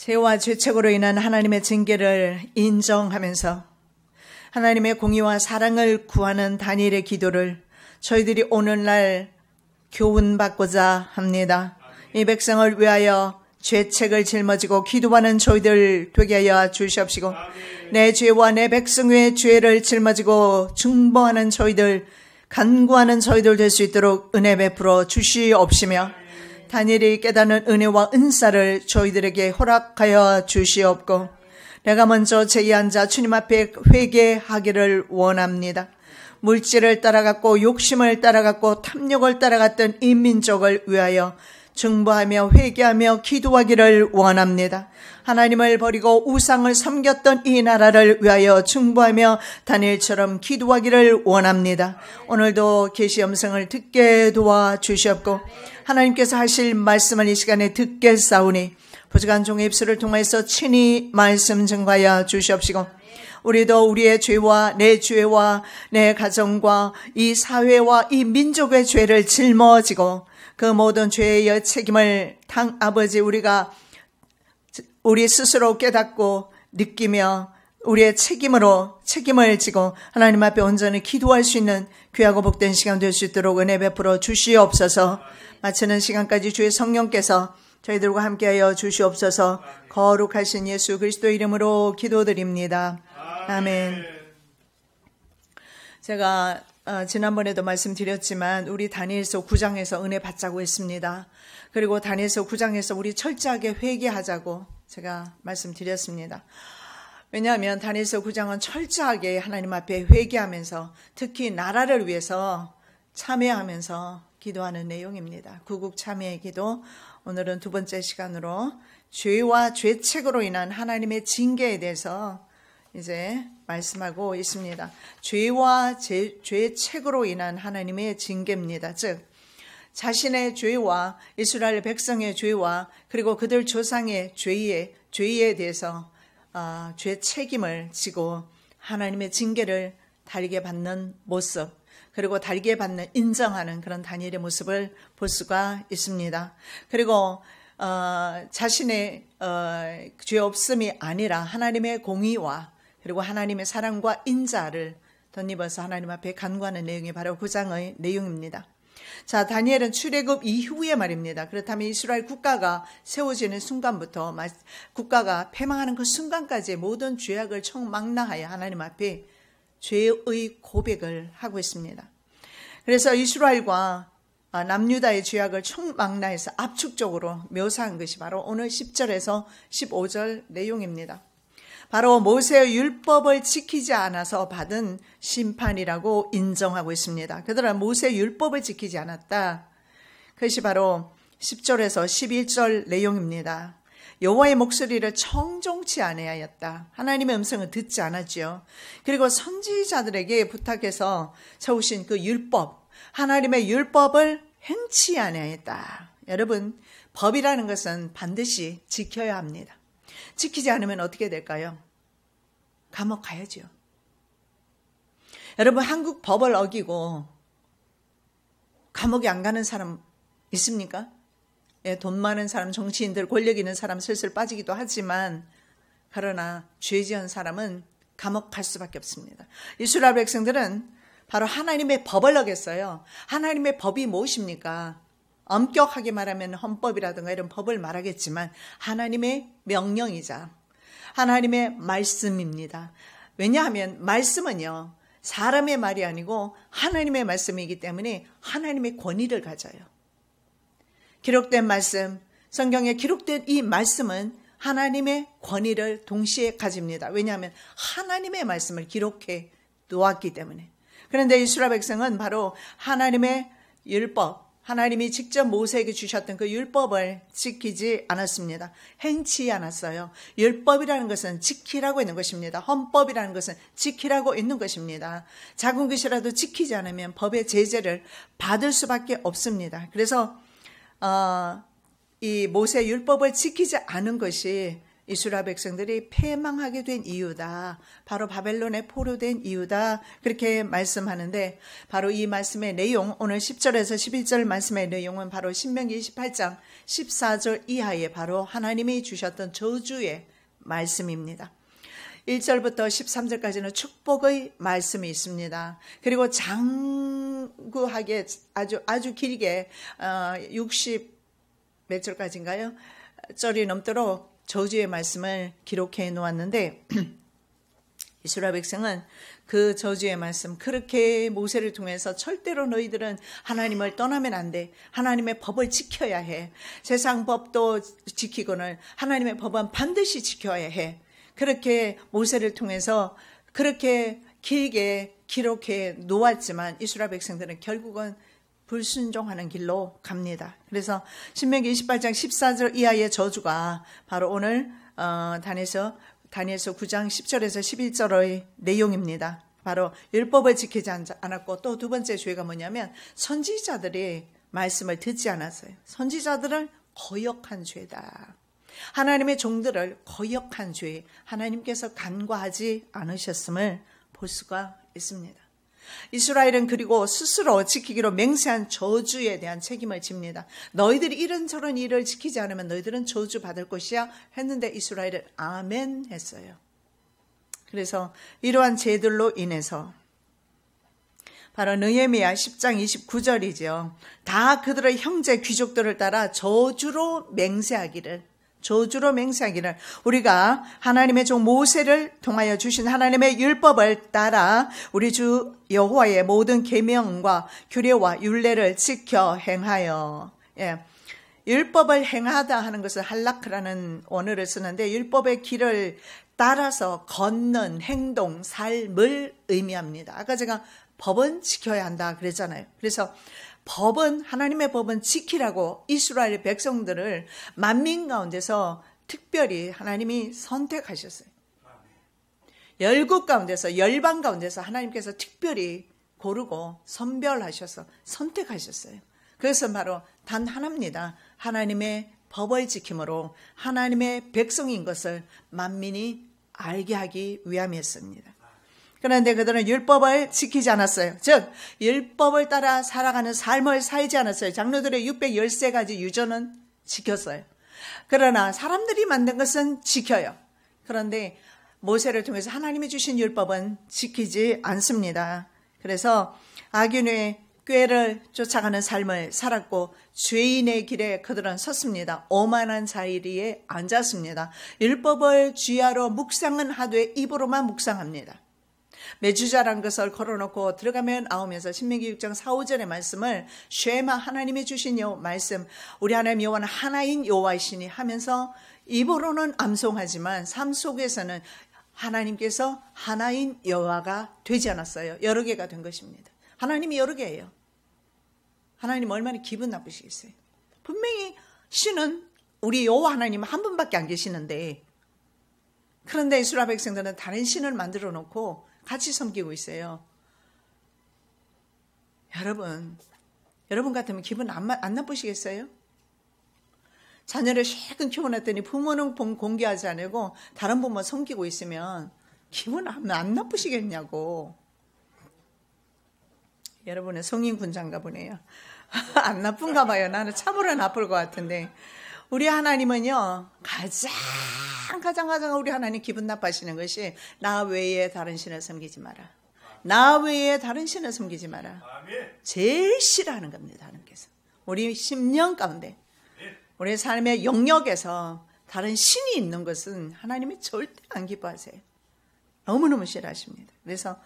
죄와 죄책으로 인한 하나님의 징계를 인정하면서 하나님의 공의와 사랑을 구하는 다니엘의 기도를 저희들이 오늘날 교훈받고자 합니다. 이 백성을 위하여 죄책을 짊어지고 기도하는 저희들 되게 하여 주시옵시고, 내 죄와 내 백성의 죄를 짊어지고 중보하는 저희들, 간구하는 저희들 될 수 있도록 은혜 베풀어 주시옵시며, 다니엘이 깨닫는 은혜와 은사를 저희들에게 허락하여 주시옵고, 내가 먼저 제이 앉아 주님 앞에 회개하기를 원합니다. 물질을 따라갔고 욕심을 따라갔고 탐욕을 따라갔던 이 민족을 위하여 중보하며 회개하며 기도하기를 원합니다. 하나님을 버리고 우상을 섬겼던 이 나라를 위하여 중보하며 다니엘처럼 기도하기를 원합니다. 오늘도 계시 음성을 듣게 도와주시옵고, 하나님께서 하실 말씀을 이 시간에 듣겠사오니 부족한 종의 입술을 통해서 친히 말씀 증거하여 주시옵시고, 우리도 우리의 죄와 내 죄와 내 가정과 이 사회와 이 민족의 죄를 짊어지고 그 모든 죄의 책임을 아버지 우리가 우리 스스로 깨닫고 느끼며 우리의 책임을 지고 하나님 앞에 온전히 기도할 수 있는 귀하고 복된 시간 될 수 있도록 은혜 베풀어 주시옵소서. 마치는 시간까지 주의 성령께서 저희들과 함께하여 주시옵소서. 거룩하신 예수 그리스도 이름으로 기도드립니다. 아멘. 제가 지난번에도 말씀드렸지만 우리 다니엘서 9장에서 은혜 받자고 했습니다. 그리고 다니엘서 9장에서 우리 철저하게 회개하자고 제가 말씀드렸습니다. 왜냐하면 다니엘서 9장은 철저하게 하나님 앞에 회개하면서 특히 나라를 위해서 참여하면서 기도하는 내용입니다. 구국 참여의 기도, 오늘은 두 번째 시간으로 죄와 죄책으로 인한 하나님의 징계에 대해서 이제 말씀하고 있습니다. 죄와 죄책으로 인한 하나님의 징계입니다. 즉 자신의 죄와 이스라엘 백성의 죄와 그리고 그들 조상의 죄에 대해서 죄 책임을 지고 하나님의 징계를 달게 받는 모습, 그리고 달게 받는 인정하는 그런 다니엘의 모습을 볼 수가 있습니다. 그리고 자신의 죄 없음이 아니라 하나님의 공의와 그리고 하나님의 사랑과 인자를 덧입어서 하나님 앞에 간구하는 내용이 바로 9장의 내용입니다. 자, 다니엘은 출애굽 이후에 말입니다. 그렇다면 이스라엘 국가가 세워지는 순간부터 국가가 패망하는 그 순간까지의 모든 죄악을 총망라하여 하나님 앞에 죄의 고백을 하고 있습니다. 그래서 이스라엘과 남유다의 죄악을 총망라해서 압축적으로 묘사한 것이 바로 오늘 10절에서 15절 내용입니다. 바로 모세의 율법을 지키지 않아서 받은 심판이라고 인정하고 있습니다. 그들은 모세의 율법을 지키지 않았다. 그것이 바로 10절에서 11절 내용입니다. 여호와의 목소리를 청종치 아니하였다. 하나님의 음성을 듣지 않았지요. 그리고 선지자들에게 부탁해서 세우신 그 율법, 하나님의 율법을 행치 아니하였다. 여러분, 법이라는 것은 반드시 지켜야 합니다. 지키지 않으면 어떻게 될까요? 감옥 가야죠. 여러분, 한국 법을 어기고 감옥에 안 가는 사람 있습니까? 예, 돈 많은 사람, 정치인들, 권력 있는 사람 슬슬 빠지기도 하지만 그러나 죄 지은 사람은 감옥 갈 수밖에 없습니다. 이스라엘 백성들은 바로 하나님의 법을 어겼어요. 하나님의 법이 무엇입니까? 엄격하게 말하면 헌법이라든가 이런 법을 말하겠지만 하나님의 명령이자 하나님의 말씀입니다. 왜냐하면 말씀은요, 사람의 말이 아니고 하나님의 말씀이기 때문에 하나님의 권위를 가져요. 기록된 말씀, 성경에 기록된 이 말씀은 하나님의 권위를 동시에 가집니다. 왜냐하면 하나님의 말씀을 기록해 놓았기 때문에. 그런데 이스라엘 백성은 바로 하나님의 율법, 하나님이 직접 모세에게 주셨던 그 율법을 지키지 않았습니다. 행치 않았어요. 율법이라는 것은 지키라고 있는 것입니다. 헌법이라는 것은 지키라고 있는 것입니다. 작은 것이라도 지키지 않으면 법의 제재를 받을 수밖에 없습니다. 그래서 이 모세 율법을 지키지 않은 것이 이스라엘 백성들이 패망하게 된 이유다. 바로 바벨론에 포로된 이유다. 그렇게 말씀하는데 바로 이 말씀의 내용, 오늘 10절에서 11절 말씀의 내용은 바로 신명기 28장 14절 이하에 바로 하나님이 주셨던 저주의 말씀입니다. 1절부터 13절까지는 축복의 말씀이 있습니다. 그리고 장구하게 아주 길게 60 몇 절까지인가요? 절이 넘도록 저주의 말씀을 기록해 놓았는데 이스라엘 백성은 그 저주의 말씀, 그렇게 모세를 통해서 절대로 너희들은 하나님을 떠나면 안 돼. 하나님의 법을 지켜야 해. 세상 법도 지키고는 하나님의 법은 반드시 지켜야 해. 그렇게 모세를 통해서 그렇게 길게 기록해 놓았지만 이스라엘 백성들은 결국은 불순종하는 길로 갑니다. 그래서 신명기 28장 14절 이하의 저주가 바로 오늘 다니엘서 9장 10절에서 11절의 내용입니다. 바로 율법을 지키지 않았고 또 두 번째 죄가 뭐냐면 선지자들이 말씀을 듣지 않았어요. 선지자들을 거역한 죄다. 하나님의 종들을 거역한 죄, 하나님께서 간과하지 않으셨음을 볼 수가 있습니다. 이스라엘은 그리고 스스로 지키기로 맹세한 저주에 대한 책임을 집니다. 너희들이 이런저런 일을 지키지 않으면 너희들은 저주 받을 것이야 했는데 이스라엘은 아멘 했어요. 그래서 이러한 죄들로 인해서 바로 느헤미야 10장 29절이죠. 다 그들의 형제 귀족들을 따라 저주로 맹세하기를 우리가 하나님의 종 모세를 통하여 주신 하나님의 율법을 따라 우리 주 여호와의 모든 계명과 규례와 율례를 지켜 행하여. 율법을 행하다 하는 것은 할라크라는 원어를 쓰는데 율법의 길을 따라서 걷는 행동, 삶을 의미합니다. 아까 제가 법은 지켜야 한다 그랬잖아요. 그래서 하나님의 법은 지키라고 이스라엘 백성들을 만민 가운데서 특별히 하나님이 선택하셨어요. 열국 가운데서, 열방 가운데서 하나님께서 특별히 고르고 선별하셔서 선택하셨어요. 그래서 바로 단 하나입니다. 하나님의 법을 지킴으로 하나님의 백성인 것을 만민이 알게 하기 위함이었습니다. 그런데 그들은 율법을 지키지 않았어요. 즉 율법을 따라 살아가는 삶을 살지 않았어요. 장로들의 613가지 유전은 지켰어요. 그러나 사람들이 만든 것은 지켜요. 그런데 모세를 통해서 하나님이 주신 율법은 지키지 않습니다. 그래서 악인의 꾀를 쫓아가는 삶을 살았고 죄인의 길에 그들은 섰습니다. 오만한 자리에 앉았습니다. 율법을 주야로 묵상은 하되 입으로만 묵상합니다. 메주자란 것을 걸어놓고 들어가면 나오면서 신명기 6장 4, 5절의 말씀을 쉐마 하나님이 주신 말씀, 우리 하나님 여호와는 하나인 여호와이시니 하면서 입으로는 암송하지만 삶 속에서는 하나님께서 하나인 여호와가 되지 않았어요. 여러 개가 된 것입니다. 하나님이 여러 개예요. 하나님 얼마나 기분 나쁘시겠어요. 분명히 신은 우리 여호와 하나님 한 분밖에 안 계시는데 그런데 이스라엘 백성들은 다른 신을 만들어 놓고 같이 섬기고 있어요. 여러분 같으면 기분 안 나쁘시겠어요? 자녀를 실컷 키워놨더니 부모는 공개하지 않고 다른 부모 섬기고 있으면 기분 안 나쁘시겠냐고. 여러분은 성인 군장가 보네요. 안 나쁜가 봐요. 나는 참으로 나쁠 것 같은데 우리 하나님은요 가장 우리 하나님 기분 나빠하시는 것이 나 외에 다른 신을 섬기지 마라. 나 외에 다른 신을 섬기지 마라. 제일 싫어하는 겁니다. 하나님께서 우리 심령 가운데 우리 삶의 영역에서 다른 신이 있는 것은 하나님이 절대 안 기뻐하세요. 너무너무 싫어하십니다. 그래서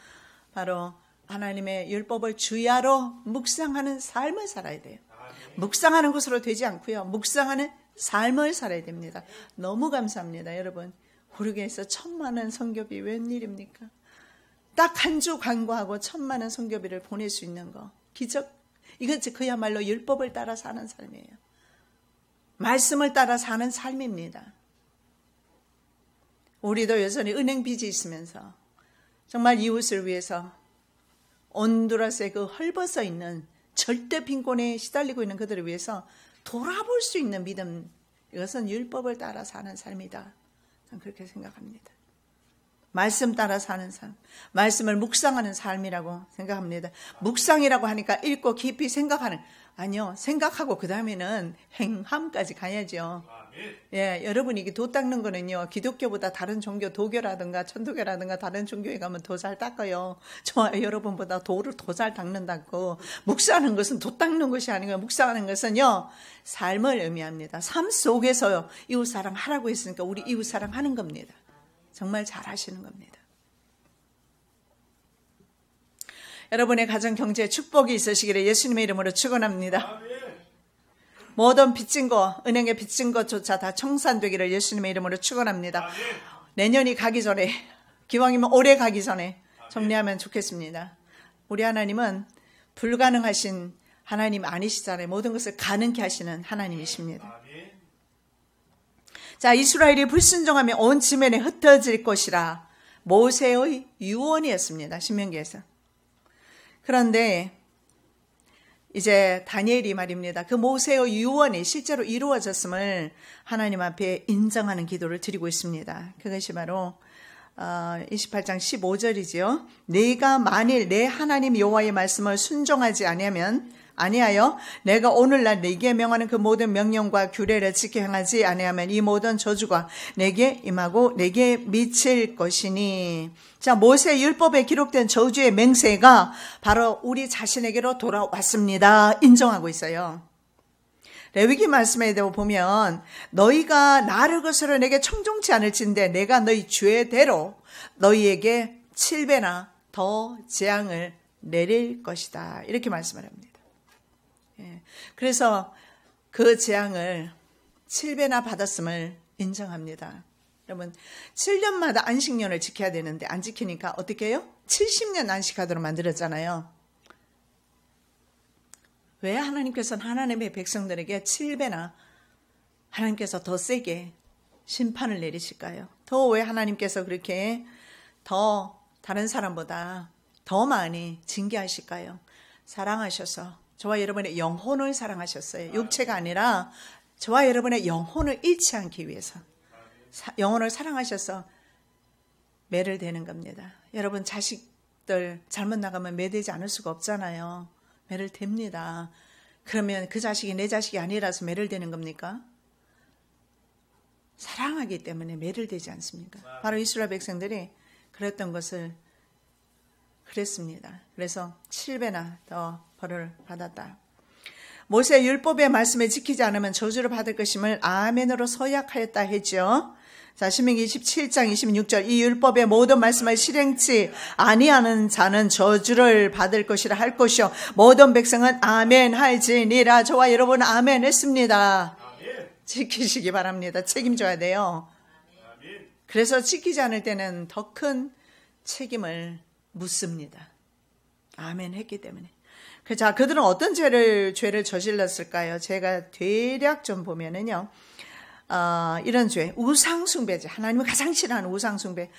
바로 하나님의 율법을 주야로 묵상하는 삶을 살아야 돼요. 묵상하는 것으로 되지 않고요. 묵상하는 삶을 살아야 됩니다. 너무 감사합니다. 여러분 우리에게서 1000만원 선교비 웬일입니까? 딱 한 주 간구하고 1000만원 선교비를 보낼 수 있는 거 기적. 이것이 그야말로 율법을 따라 사는 삶이에요. 말씀을 따라 사는 삶입니다. 우리도 여전히 은행 빚이 있으면서 정말 이웃을 위해서 온두라스의 그 헐벗어 있는 절대 빈곤에 시달리고 있는 그들을 위해서 돌아볼 수 있는 믿음, 이것은 율법을 따라 사는 삶이다. 저는 그렇게 생각합니다. 말씀 따라 사는 삶, 말씀을 묵상하는 삶이라고 생각합니다. 묵상이라고 하니까 읽고 깊이 생각하는, 아니요, 생각하고 그 다음에는 행함까지 가야죠. 예, 여러분이 이게 도 닦는 거는요, 기독교보다 다른 종교, 도교라든가 천도교라든가 다른 종교에 가면 도 잘 닦아요. 저 여러분보다 도를 더 잘 닦는다고. 묵상하는 것은 도 닦는 것이 아니고요. 묵상하는 것은요, 삶을 의미합니다. 삶 속에서요, 이웃사랑 하라고 했으니까 우리 이웃사랑 하는 겁니다. 정말 잘하시는 겁니다. 여러분의 가정 경제에 축복이 있으시기를 예수님의 이름으로 축원합니다. 모든 빚진 거, 은행에 빚진 것조차 다 청산되기를 예수님의 이름으로 축원합니다. 내년이 가기 전에, 기왕이면 올해 가기 전에 정리하면 좋겠습니다. 우리 하나님은 불가능하신 하나님 아니시잖아요. 모든 것을 가능케 하시는 하나님이십니다. 자, 이스라엘이 불순종하며 온 지면에 흩어질 것이라 모세의 유언이었습니다. 신명기에서. 그런데 이제 다니엘이 말입니다. 그 모세의 유언이 실제로 이루어졌음을 하나님 앞에 인정하는 기도를 드리고 있습니다. 그것이 바로 28장 15절이지요. 네가 만일 내 하나님 여호와의 말씀을 순종하지 아니하여 내가 오늘날 네게 명하는 그 모든 명령과 규례를 지켜 행하지 아니하면 이 모든 저주가 내게 임하고 내게 미칠 것이니. 자, 모세 율법에 기록된 저주의 맹세가 바로 우리 자신에게로 돌아왔습니다. 인정하고 있어요. 레위기 말씀에 대해 보면 너희가 나를 거스러 내게 청종치 않을진대 내가 너희 죄대로 너희에게 7배나 더 재앙을 내릴 것이다. 이렇게 말씀을 합니다. 그래서 그 재앙을 7배나 받았음을 인정합니다. 여러분, 7년마다 안식년을 지켜야 되는데 안 지키니까 어떻게 해요? 70년 안식하도록 만들었잖아요. 왜 하나님께서는 하나님의 백성들에게 7배나 하나님께서 더 세게 심판을 내리실까요? 더 왜 하나님께서 그렇게 더 다른 사람보다 더 많이 징계하실까요? 사랑하셔서 저와 여러분의 영혼을 사랑하셨어요. 육체가 아니라 저와 여러분의 영혼을 잃지 않기 위해서 영혼을 사랑하셔서 매를 대는 겁니다. 여러분 자식들 잘못 나가면 매대지 않을 수가 없잖아요. 매를 댑니다. 그러면 그 자식이 내 자식이 아니라서 매를 대는 겁니까? 사랑하기 때문에 매를 대지 않습니까? 바로 이스라엘 백성들이 그랬던 것을 그랬습니다. 그래서 7배나 더 벌을 받았다. 모세 율법의 말씀을 지키지 않으면 저주를 받을 것임을 아멘으로 서약하였다 했죠. 자, 신명기 27장 26절 이 율법의 모든 말씀을 실행치 아니하는 자는 저주를 받을 것이라 할 것이요 모든 백성은 아멘 할지니라. 저와 여러분 아멘 했습니다. 지키시기 바랍니다. 책임져야 돼요. 그래서 지키지 않을 때는 더 큰 책임을 묻습니다. 아멘 했기 때문에. 자, 그들은 어떤 죄를 저질렀을까요? 제가 대략 좀 보면은요, 이런 죄, 우상숭배죄, 하나님을 가장 싫어하는 우상숭배,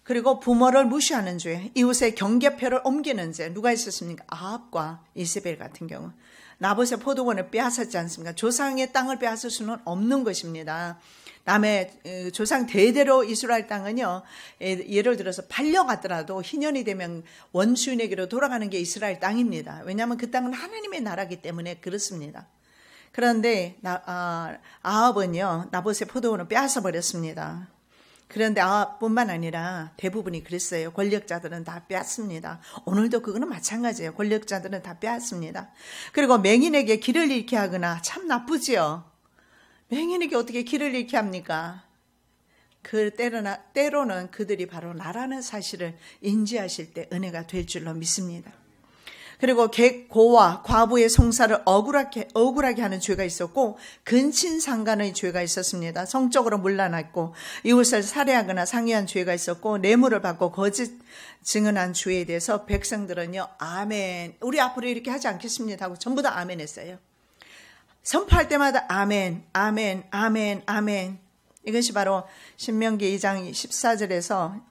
그리고 부모를 무시하는 죄, 이웃의 경계표를 옮기는 죄, 누가 있었습니까? 아합과 이세벨 같은 경우. 나봇의 포도원을 빼앗았지 않습니까? 조상의 땅을 빼앗을 수는 없는 것입니다. 남의 조상 대대로 이스라엘 땅은요, 예를 들어서 팔려갔더라도 희년이 되면 원주인에게로 돌아가는 게 이스라엘 땅입니다. 왜냐하면 그 땅은 하나님의 나라기 때문에 그렇습니다. 그런데 아합은요, 나봇의 포도원을 빼앗아 버렸습니다. 그런데 아합뿐만 아니라 대부분이 그랬어요. 권력자들은 다 빼앗습니다. 오늘도 그거는 마찬가지예요. 권력자들은 다 빼앗습니다. 그리고 맹인에게 길을 잃게 하거나, 참 나쁘지요. 맹인에게 어떻게 길을 잃게 합니까? 때로는 그들이 바로 나라는 사실을 인지하실 때 은혜가 될 줄로 믿습니다. 그리고 객고와 과부의 송사를 억울하게 하는 죄가 있었고, 근친상간의 죄가 있었습니다. 성적으로 문란했고, 이웃을 살해하거나 상해한 죄가 있었고, 뇌물을 받고 거짓 증언한 죄에 대해서 백성들은요, 아멘, 우리 앞으로 이렇게 하지 않겠습니다 하고 전부 다 아멘 했어요. 선포할 때마다 아멘, 아멘, 아멘, 아멘. 이것이 바로 신명기 2장 14절에서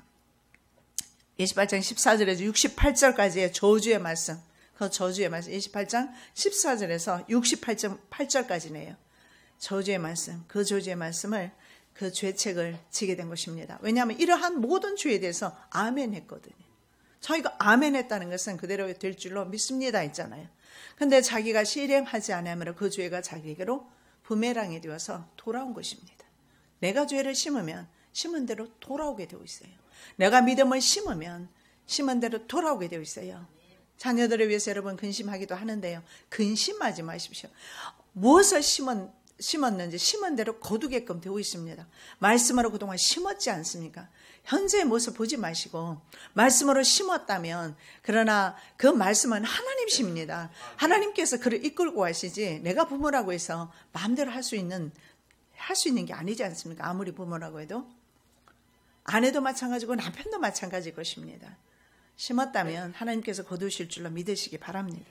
28장 14절에서 68절까지의 저주의 말씀. 그 저주의 말씀 28장 14절에서 68.8절까지네요. 저주의 말씀. 그 저주의 말씀을 그 죄책을 지게 된 것입니다. 왜냐하면 이러한 모든 죄에 대해서 아멘 했거든요. 저희가 아멘 했다는 것은 그대로 될 줄로 믿습니다 했잖아요. 근데 자기가 실행하지 않으므로 그 죄가 자기에게로 부메랑이 되어서 돌아온 것입니다. 내가 죄를 심으면 심은 대로 돌아오게 되어 있어요. 내가 믿음을 심으면 심은 대로 돌아오게 되어 있어요. 자녀들을 위해서 여러분 근심하기도 하는데요. 근심하지 마십시오. 무엇을 심었는지 심은 대로 거두게끔 되어 있습니다. 말씀으로 그동안 심었지 않습니까? 현재의 모습 보지 마시고 말씀으로 심었다면, 그러나 그 말씀은 하나님이십니다. 하나님께서 그를 이끌고 가시지 내가 부모라고 해서 마음대로 할 수 있는 게 아니지 않습니까? 아무리 부모라고 해도. 아내도 마찬가지고 남편도 마찬가지일 것입니다. 심었다면 하나님께서 거두실 줄로 믿으시기 바랍니다.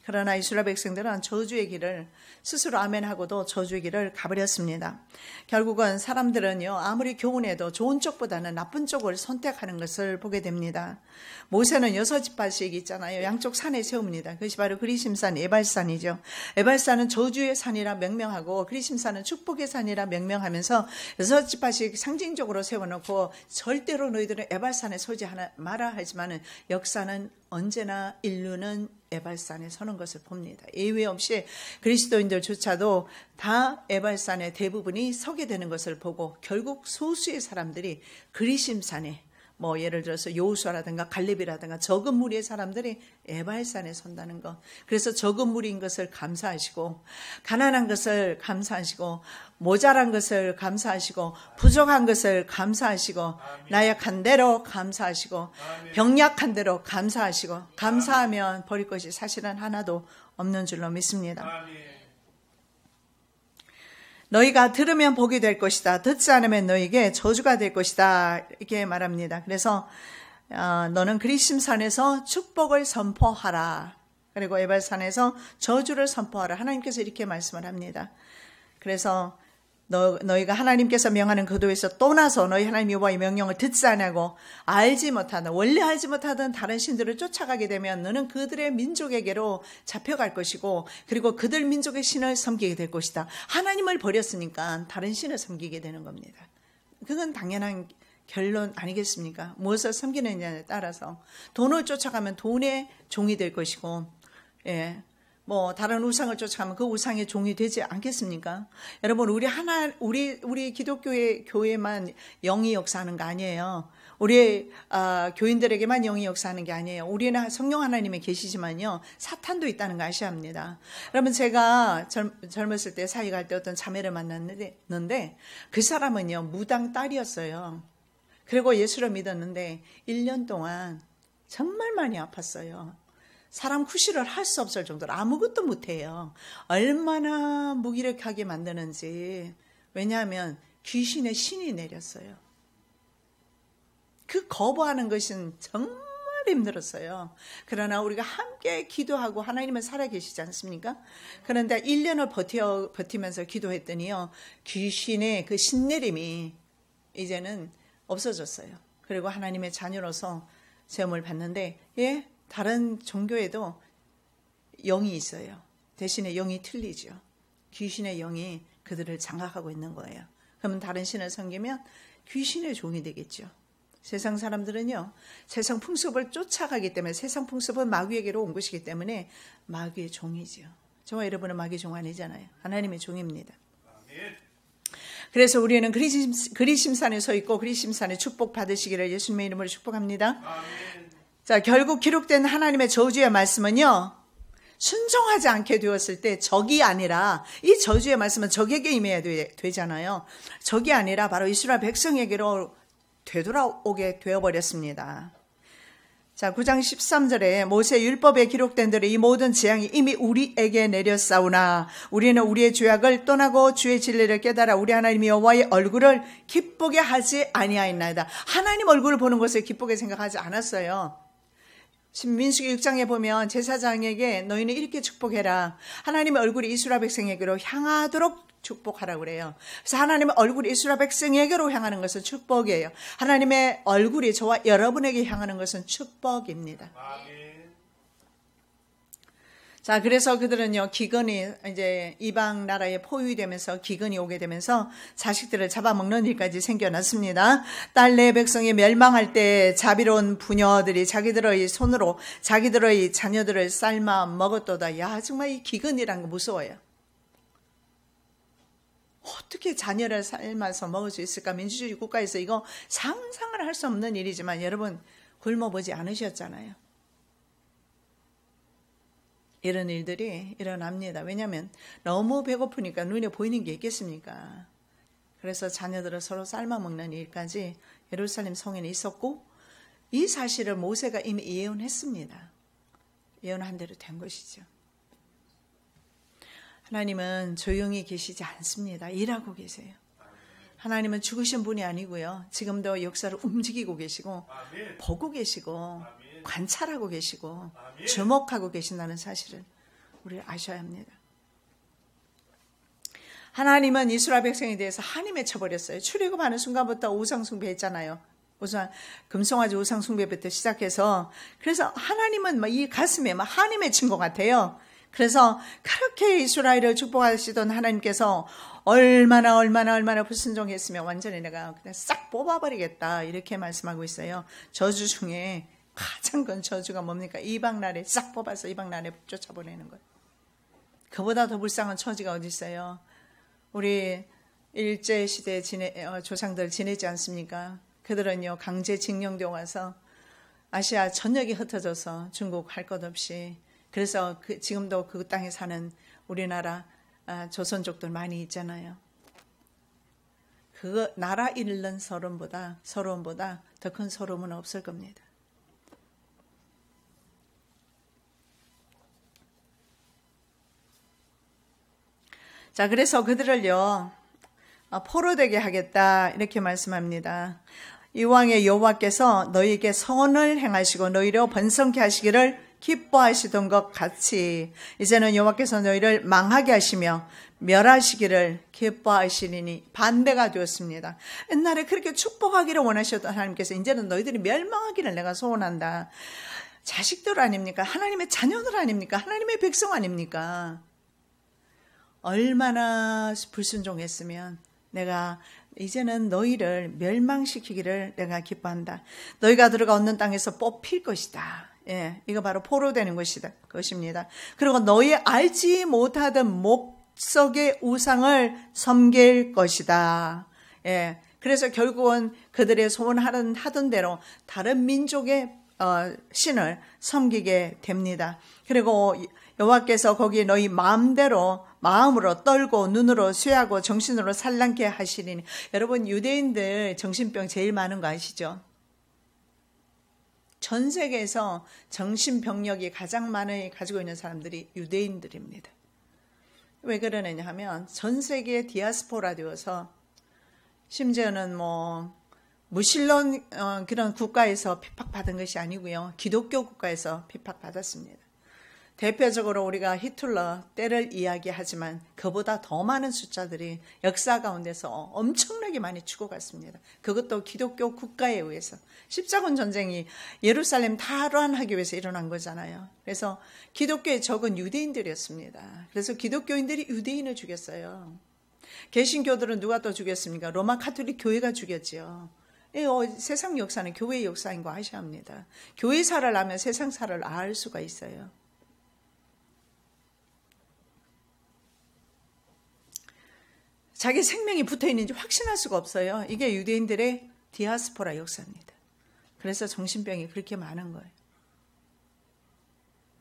그러나 이스라엘 백성들은 저주의 길을 스스로 아멘하고도 저주의 길을 가버렸습니다. 결국은 사람들은요, 아무리 교훈해도 좋은 쪽보다는 나쁜 쪽을 선택하는 것을 보게 됩니다. 모세는 6지파씩 있잖아요. 양쪽 산에 세웁니다. 그것이 바로 그리심산 에발산이죠. 에발산은 저주의 산이라 명명하고 그리심산은 축복의 산이라 명명하면서 6지파씩 상징적으로 세워놓고 절대로 너희들은 에발산에 서지 마라 하지만은 역사는 언제나 인류는 에발산에 서는 것을 봅니다. 예외 없이 그리스도인들조차도 다 에발산의 대부분이 서게 되는 것을 보고 결국 소수의 사람들이 그리심산에, 뭐 예를 들어서 여호수아라든가 갈렙이라든가 적은 무리의 사람들이 에발산에 선다는 것. 그래서 적은 무리인 것을 감사하시고, 가난한 것을 감사하시고, 모자란 것을 감사하시고, 부족한 것을 감사하시고, 나약한 대로 감사하시고, 병약한 대로 감사하시고, 감사하면 버릴 것이 사실은 하나도 없는 줄로 믿습니다. 너희가 들으면 복이 될 것이다. 듣지 않으면 너희에게 저주가 될 것이다. 이렇게 말합니다. 그래서 너는 그리심산에서 축복을 선포하라. 그리고 에발산에서 저주를 선포하라. 하나님께서 이렇게 말씀을 합니다. 그래서 너희가 하나님께서 명하는 그 도에서 떠나서 너희 하나님 여호와의 명령을 듣지 않고 알지 못하던, 원래 알지 못하던 다른 신들을 쫓아가게 되면 너는 그들의 민족에게로 잡혀갈 것이고, 그리고 그들 민족의 신을 섬기게 될 것이다. 하나님을 버렸으니까 다른 신을 섬기게 되는 겁니다. 그건 당연한 결론 아니겠습니까? 무엇을 섬기느냐에 따라서 돈을 쫓아가면 돈의 종이 될 것이고, 뭐 다른 우상을 쫓아가면 그 우상의 종이 되지 않겠습니까? 여러분, 우리 기독교의 교회만 영이 역사하는 거 아니에요. 우리 교인들에게만 영이 역사하는 게 아니에요. 우리는 성령 하나님에 계시지만요, 사탄도 있다는 거 아셔야 합니다. 여러분, 제가 젊었을 때 사역할 때 어떤 자매를 만났는데 그 사람은요, 무당 딸이었어요. 그리고 예수를 믿었는데 1년 동안 정말 많이 아팠어요. 사람 구실을 할 수 없을 정도로 아무것도 못해요. 얼마나 무기력하게 만드는지. 왜냐하면 귀신의 신이 내렸어요. 그 거부하는 것은 정말 힘들었어요. 그러나 우리가 함께 기도하고 하나님은 살아계시지 않습니까? 그런데 1년을 버티면서 기도했더니요, 귀신의 그 신내림이 이제는 없어졌어요. 그리고 하나님의 자녀로서 체험을 받는데, 다른 종교에도 영이 있어요. 대신에 영이 틀리죠. 귀신의 영이 그들을 장악하고 있는 거예요. 그러면 다른 신을 섬기면 귀신의 종이 되겠죠. 세상 사람들은요, 세상 풍습을 쫓아가기 때문에, 세상 풍습은 마귀에게로 온 것이기 때문에 마귀의 종이죠. 저와 여러분은 마귀의 종 아니잖아요. 하나님의 종입니다. 그래서 우리는 그리심산에 서 있고 그리심산에 축복 받으시기를 예수님의 이름으로 축복합니다. 자, 결국 기록된 하나님의 저주의 말씀은요, 순종하지 않게 되었을 때 적이 아니라, 이 저주의 말씀은 적에게 임해야 되잖아요. 적이 아니라 바로 이스라엘 백성에게로 되돌아오게 되어버렸습니다. 자, 9장 13절에 모세 율법에 기록된 대로 이 모든 재앙이 이미 우리에게 내렸사오나 우리는 우리의 죄악을 떠나고 주의 진리를 깨달아 우리 하나님 여호와의 얼굴을 기쁘게 하지 아니하였나이다. 하나님 얼굴을 보는 것을 기쁘게 생각하지 않았어요. 민수기 6장에 보면 제사장에게 너희는 이렇게 축복해라. 하나님의 얼굴이 이스라엘 백성에게로 향하도록 축복하라고 그래요. 그래서 하나님의 얼굴이 이스라엘 백성에게로 향하는 것은 축복이에요. 하나님의 얼굴이 저와 여러분에게 향하는 것은 축복입니다. 자, 그래서 그들은요, 기근이 이제 이방 나라에 포위되면서 기근이 오게 되면서 자식들을 잡아먹는 일까지 생겨났습니다. 딸 내 백성이 멸망할 때 자비로운 부녀들이 자기들의 손으로 자기들의 자녀들을 삶아 먹었도다. 야, 정말 이 기근이란 거 무서워요. 어떻게 자녀를 삶아서 먹을 수 있을까? 민주주의 국가에서 이거 상상을 할 수 없는 일이지만 여러분 굶어보지 않으셨잖아요. 이런 일들이 일어납니다. 왜냐하면 너무 배고프니까 눈에 보이는 게 있겠습니까? 그래서 자녀들을 서로 삶아먹는 일까지 예루살렘 성에는 있었고 이 사실을 모세가 이미 예언했습니다. 예언한 대로 된 것이죠. 하나님은 조용히 계시지 않습니다. 일하고 계세요. 하나님은 죽으신 분이 아니고요. 지금도 역사를 움직이고 계시고 보고 계시고 관찰하고 계시고 주목하고 계신다는 사실을 우리 아셔야 합니다. 하나님은 이스라엘 백성에 대해서 한이 맺혀버렸어요. 출애굽하는 순간부터 우상숭배했잖아요. 금송아지 우상숭배부터 시작해서 그래서 하나님은 이 가슴에 한이 맺힌 것 같아요. 그래서 그렇게 이스라엘을 축복하시던 하나님께서 얼마나 불순종했으면 완전히 내가 그냥 싹 뽑아버리겠다 이렇게 말씀하고 있어요. 저주 중에 가장 큰 저주가 뭡니까? 이방 나라에 싹 뽑아서 이방 나라에 쫓아보내는 거예요. 그보다 더 불쌍한 처지가 어디 있어요? 우리 일제시대 조상들 지내지 않습니까? 그들은요 강제징용되어 와서 아시아 전역이 흩어져서 중국 할 것 없이 그래서 지금도 그 땅에 사는 우리나라 조선족들 많이 있잖아요. 그 나라 잃는 서러움보다 더 큰 서러움은 없을 겁니다. 자, 그래서 그들을요 포로되게 하겠다 이렇게 말씀합니다. 이왕의 여호와께서 너희에게 선을 행하시고 너희로 번성케 하시기를 기뻐하시던 것 같이 이제는 여호와께서 너희를 망하게 하시며 멸하시기를 기뻐하시리니 반대가 되었습니다. 옛날에 그렇게 축복하기를 원하셨던 하나님께서 이제는 너희들이 멸망하기를 내가 소원한다. 자식들 아닙니까? 하나님의 자녀들 아닙니까? 하나님의 백성 아닙니까? 얼마나 불순종했으면 내가 이제는 너희를 멸망시키기를 내가 기뻐한다. 너희가 들어가 얻는 땅에서 뽑힐 것이다. 예, 이거 바로 포로되는 것입니다. 그리고 너희 알지 못하던 목석의 우상을 섬길 것이다. 예, 그래서 결국은 그들의 소원하던 대로 다른 민족의 신을 섬기게 됩니다. 그리고 여호와께서 거기에 너희 마음으로 떨고 눈으로 쇠하고 정신으로 산란케 하시리니. 여러분 유대인들 정신병 제일 많은 거 아시죠? 전 세계에서 정신병력이 가장 많이 가지고 있는 사람들이 유대인들입니다. 왜 그러느냐 하면 전 세계에 디아스포라 되어서 심지어는 무신론 그런 국가에서 핍박받은 것이 아니고요. 기독교 국가에서 핍박받았습니다. 대표적으로 우리가 히틀러 때를 이야기하지만 그보다 더 많은 숫자들이 역사 가운데서 엄청나게 많이 죽어갔습니다. 그것도 기독교 국가에 의해서. 십자군 전쟁이 예루살렘 탈환하기 위해서 일어난 거잖아요. 그래서 기독교의 적은 유대인들이었습니다. 그래서 기독교인들이 유대인을 죽였어요. 개신교들은 누가 또 죽였습니까? 로마 카톨릭 교회가 죽였지요. 세상 역사는 교회의 역사인 거 아셔야 합니다. 교회사를 알면 세상사를 알 수가 있어요. 자기 생명이 붙어있는지 확신할 수가 없어요. 이게 유대인들의 디아스포라 역사입니다. 그래서 정신병이 그렇게 많은 거예요.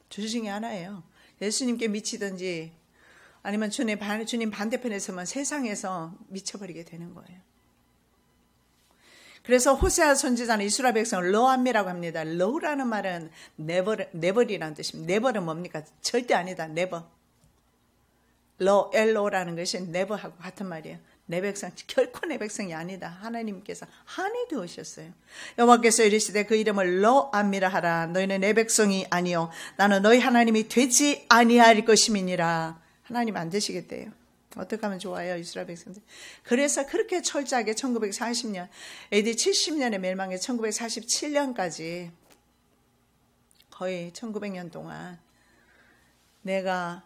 주 중에 하나예요. 예수님께 미치든지 아니면 주님 반대편에 서면 세상에서 미쳐버리게 되는 거예요. 그래서 호세아 선지자는 이스라엘 백성을 러암미라고 합니다. 러라는 말은 never이라는 뜻입니다. never은 뭡니까? 절대 아니다. never. LO라는 것이 never하고 같은 말이에요. 내 백성, 결코 내 백성이 아니다. 하나님께서 한이 되으셨어요. 여호와께서 이르시되 그 이름을 러암미라 하라. 너희는 내 백성이 아니요 나는 너희 하나님이 되지 아니할 것임이니라. 하나님 안 되시겠대요. 어떻게 하면 좋아요, 이스라엘 백성들. 그래서 그렇게 철저하게 1940년, AD 70년에 멸망해 1947년까지 거의 1900년 동안 내가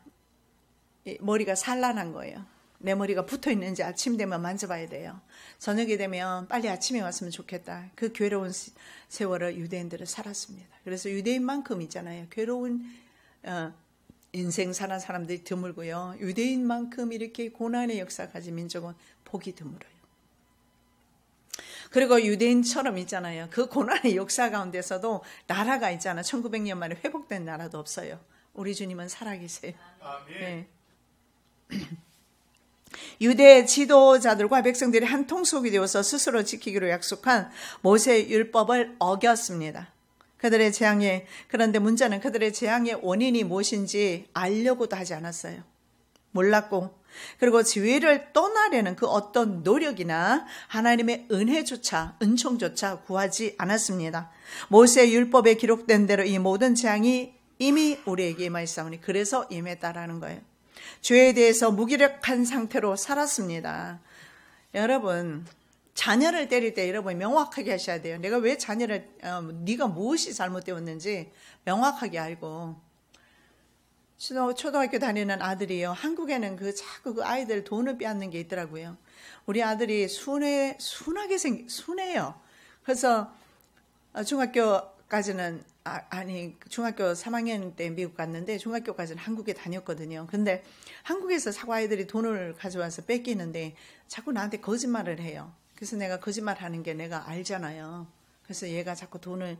머리가 산란한 거예요. 내 머리가 붙어 있는지 아침 되면 만져봐야 돼요. 저녁이 되면 빨리 아침에 왔으면 좋겠다. 그 괴로운 세월을 유대인들은 살았습니다. 그래서 유대인만큼 있잖아요. 괴로운 인생 사는 사람들이 드물고요. 유대인만큼 이렇게 고난의 역사 가진 민족은 보기 드물어요. 그리고 유대인처럼 있잖아요. 그 고난의 역사 가운데서도 나라가 있잖아요. 1900년 만에 회복된 나라도 없어요. 우리 주님은 살아계세요. 네. 유대 지도자들과 백성들이 한 통속이 되어서 스스로 지키기로 약속한 모세의 율법을 어겼습니다. 그들의 재앙에, 그런데 문제는 그들의 재앙의 원인이 무엇인지 알려고도 하지 않았어요. 몰랐고, 그리고 지위를 떠나려는 그 어떤 노력이나 하나님의 은총조차 구하지 않았습니다. 모세의 율법에 기록된 대로 이 모든 재앙이 이미 우리에게 임하였사오니, 그래서 임했다라는 거예요. 죄에 대해서 무기력한 상태로 살았습니다. 여러분, 자녀를 때릴 때 여러분이 명확하게 하셔야 돼요. 내가 왜 자녀를, 네가 무엇이 잘못되었는지 명확하게 알고. 초등학교 다니는 아들이요. 한국에는 자꾸 그 아이들 돈을 빼앗는 게 있더라고요. 우리 아들이 순하게 순해요. 그래서 중학교까지는, 중학교 3학년 때 미국 갔는데 중학교까지는 한국에 다녔거든요. 근데 한국에서 사고 아이들이 돈을 가져와서 뺏기는데 자꾸 나한테 거짓말을 해요. 그래서 내가 거짓말 하는 게 내가 알잖아요. 그래서 얘가 자꾸 돈을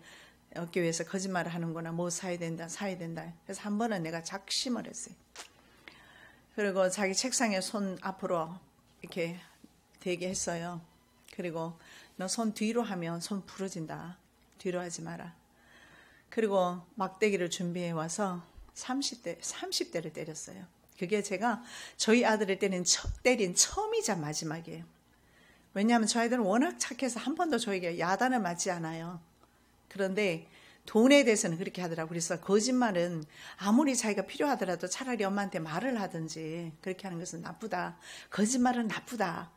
얻기 위해서 거짓말을 하는구나. 뭐 사야 된다. 그래서 한 번은 내가 작심을 했어요. 그리고 자기 책상에 손 앞으로 이렇게 대게 했어요. 그리고 너 손 뒤로 하면 손 부러진다. 뒤로 하지 마라. 그리고 막대기를 준비해 와서 30대를 때렸어요. 그게 제가 저희 아들을 때린 처음이자 마지막이에요. 왜냐하면 저 아이들은 워낙 착해서 한 번도 저에게 야단을 맞지 않아요. 그런데 돈에 대해서는 그렇게 하더라고요. 그래서 거짓말은 아무리 자기가 필요하더라도 차라리 엄마한테 말을 하든지 그렇게 하는 것은 나쁘다. 거짓말은 나쁘다.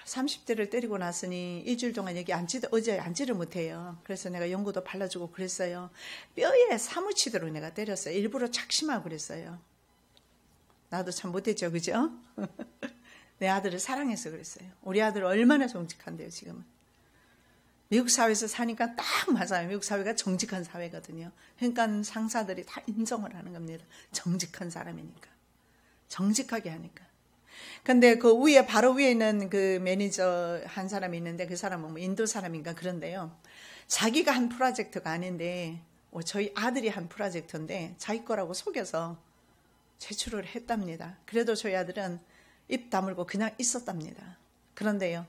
30대를 때리고 났으니 일주일 동안 여기 어제 앉지를 못해요. 그래서 내가 연고도 발라주고 그랬어요. 뼈에 사무치도록 내가 때렸어요. 일부러 착심하고 그랬어요. 나도 참 못했죠, 그죠? 내 아들을 사랑해서 그랬어요. 우리 아들 얼마나 정직한데요, 지금은. 미국 사회에서 사니까 딱 맞아요. 미국 사회가 정직한 사회거든요. 그러니까 상사들이 다 인정을 하는 겁니다. 정직한 사람이니까. 정직하게 하니까. 근데 그 위에, 바로 위에 있는 그 매니저 한 사람이 있는데 그 사람은 뭐 인도 사람인가 그런데요. 자기가 한 프로젝트가 아닌데 저희 아들이 한 프로젝트인데 자기 거라고 속여서 제출을 했답니다. 그래도 저희 아들은 입 다물고 그냥 있었답니다. 그런데요.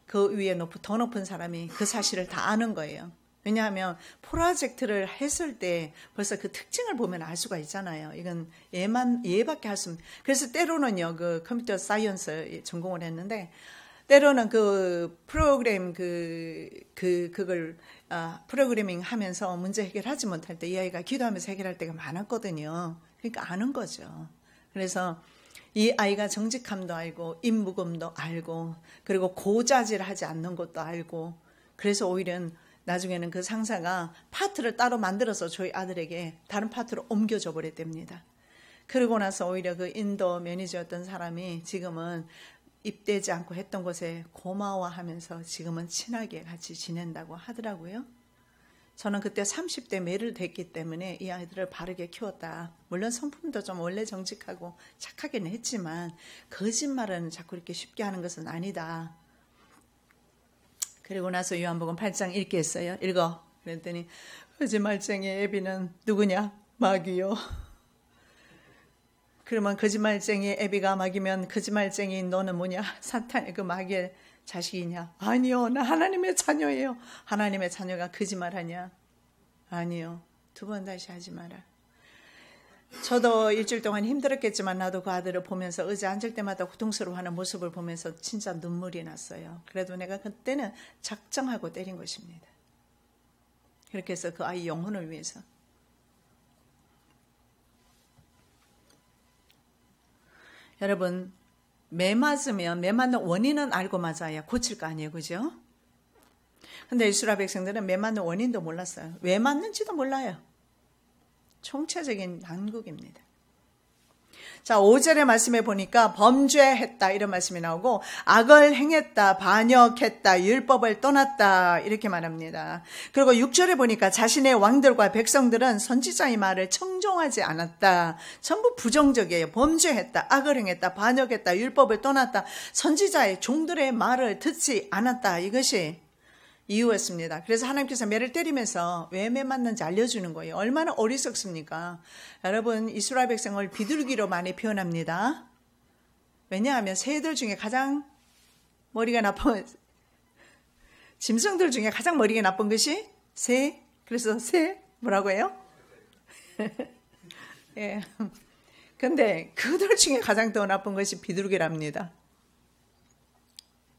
그 위에 더 높은 사람이 그 사실을 다 아는 거예요. 왜냐하면 프로젝트를 했을 때 벌써 그 특징을 보면 알 수가 있잖아요. 이건 얘밖에 할 수 없는. 그래서 때로는요, 그 컴퓨터 사이언스 전공을 했는데, 때로는 그 프로그램 그걸 프로그래밍 하면서 문제 해결하지 못할 때 이 아이가 기도하면서 해결할 때가 많았거든요. 그러니까 아는 거죠. 그래서 이 아이가 정직함도 알고 임무금도 알고 그리고 고자질하지 않는 것도 알고, 그래서 오히려 나중에는 그 상사가 파트를 따로 만들어서 저희 아들에게 다른 파트로 옮겨줘 버렸답니다. 그러고 나서 오히려 그 인도 매니저였던 사람이 지금은 입대지 않고 했던 곳에 고마워하면서 지금은 친하게 같이 지낸다고 하더라고요. 저는 그때 30대 매를 됐기 때문에 이 아이들을 바르게 키웠다. 물론 성품도 좀 원래 정직하고 착하기는 했지만 거짓말은 자꾸 이렇게 쉽게 하는 것은 아니다. 그리고 나서 요한복음 8장 읽게 했어요. 읽어. 그랬더니 거짓말쟁이 애비는 누구냐? 마귀요. 그러면 거짓말쟁이 애비가 마귀면 거짓말쟁이 너는 뭐냐? 사탄의 그 마귀의 자식이냐? 아니요. 나 하나님의 자녀예요. 하나님의 자녀가 거짓말하냐? 아니요. 2번 다시 하지 마라. 저도 일주일 동안 힘들었겠지만 나도 그 아들을 보면서 의자 앉을 때마다 고통스러워하는 모습을 보면서 진짜 눈물이 났어요. 그래도 내가 그때는 작정하고 때린 것입니다. 그렇게 해서 그 아이 영혼을 위해서. 여러분, 매 맞으면 매 맞는 원인은 알고 맞아야 고칠 거 아니에요, 그죠? 근데 이스라엘 백성들은 매 맞는 원인도 몰랐어요. 왜 맞는지도 몰라요. 총체적인 난국입니다. 자, 5절의 말씀에 보니까 범죄했다 이런 말씀이 나오고 악을 행했다, 반역했다, 율법을 떠났다 이렇게 말합니다. 그리고 6절에 보니까 자신의 왕들과 백성들은 선지자의 말을 청종하지 않았다. 전부 부정적이에요. 범죄했다, 악을 행했다, 반역했다, 율법을 떠났다. 선지자의 종들의 말을 듣지 않았다. 이것이 이유였습니다. 그래서 하나님께서 매를 때리면서 왜 매 맞는지 알려주는 거예요. 얼마나 어리석습니까? 여러분, 이스라엘 백성을 비둘기로 많이 표현합니다. 왜냐하면 새들 중에 가장 머리가 나쁜, 짐승들 중에 가장 머리가 나쁜 것이 새. 그래서 새 뭐라고 해요? 예. 근데 그들 중에 가장 더 나쁜 것이 비둘기랍니다.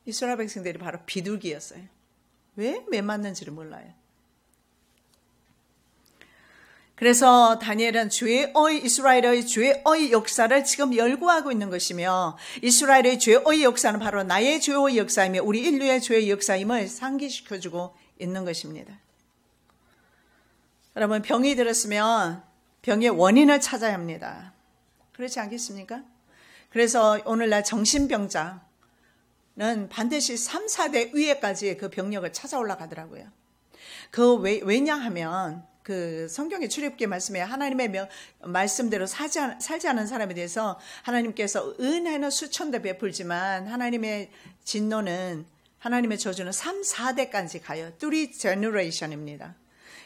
이스라엘 백성들이 바로 비둘기였어요. 왜 매 맞는지를 몰라요. 그래서 다니엘은 이스라엘의 죄의 역사를 지금 열거하고 있는 것이며, 이스라엘의 죄의 역사는 바로 나의 죄의 역사이며 우리 인류의 죄의 역사임을 상기시켜주고 있는 것입니다. 여러분, 병이 들었으면 병의 원인을 찾아야 합니다. 그렇지 않겠습니까? 그래서 오늘날 정신병자 는 반드시 3, 4대 위에까지 그 병력을 찾아 올라가더라고요. 왜냐하면 그 성경의 출애굽기 말씀에 하나님의 말씀대로 살지 않은 사람에 대해서 하나님께서 은혜는 수천 대 베풀지만 하나님의 진노는, 하나님의 저주는 3, 4대까지 가요. 3 generation입니다.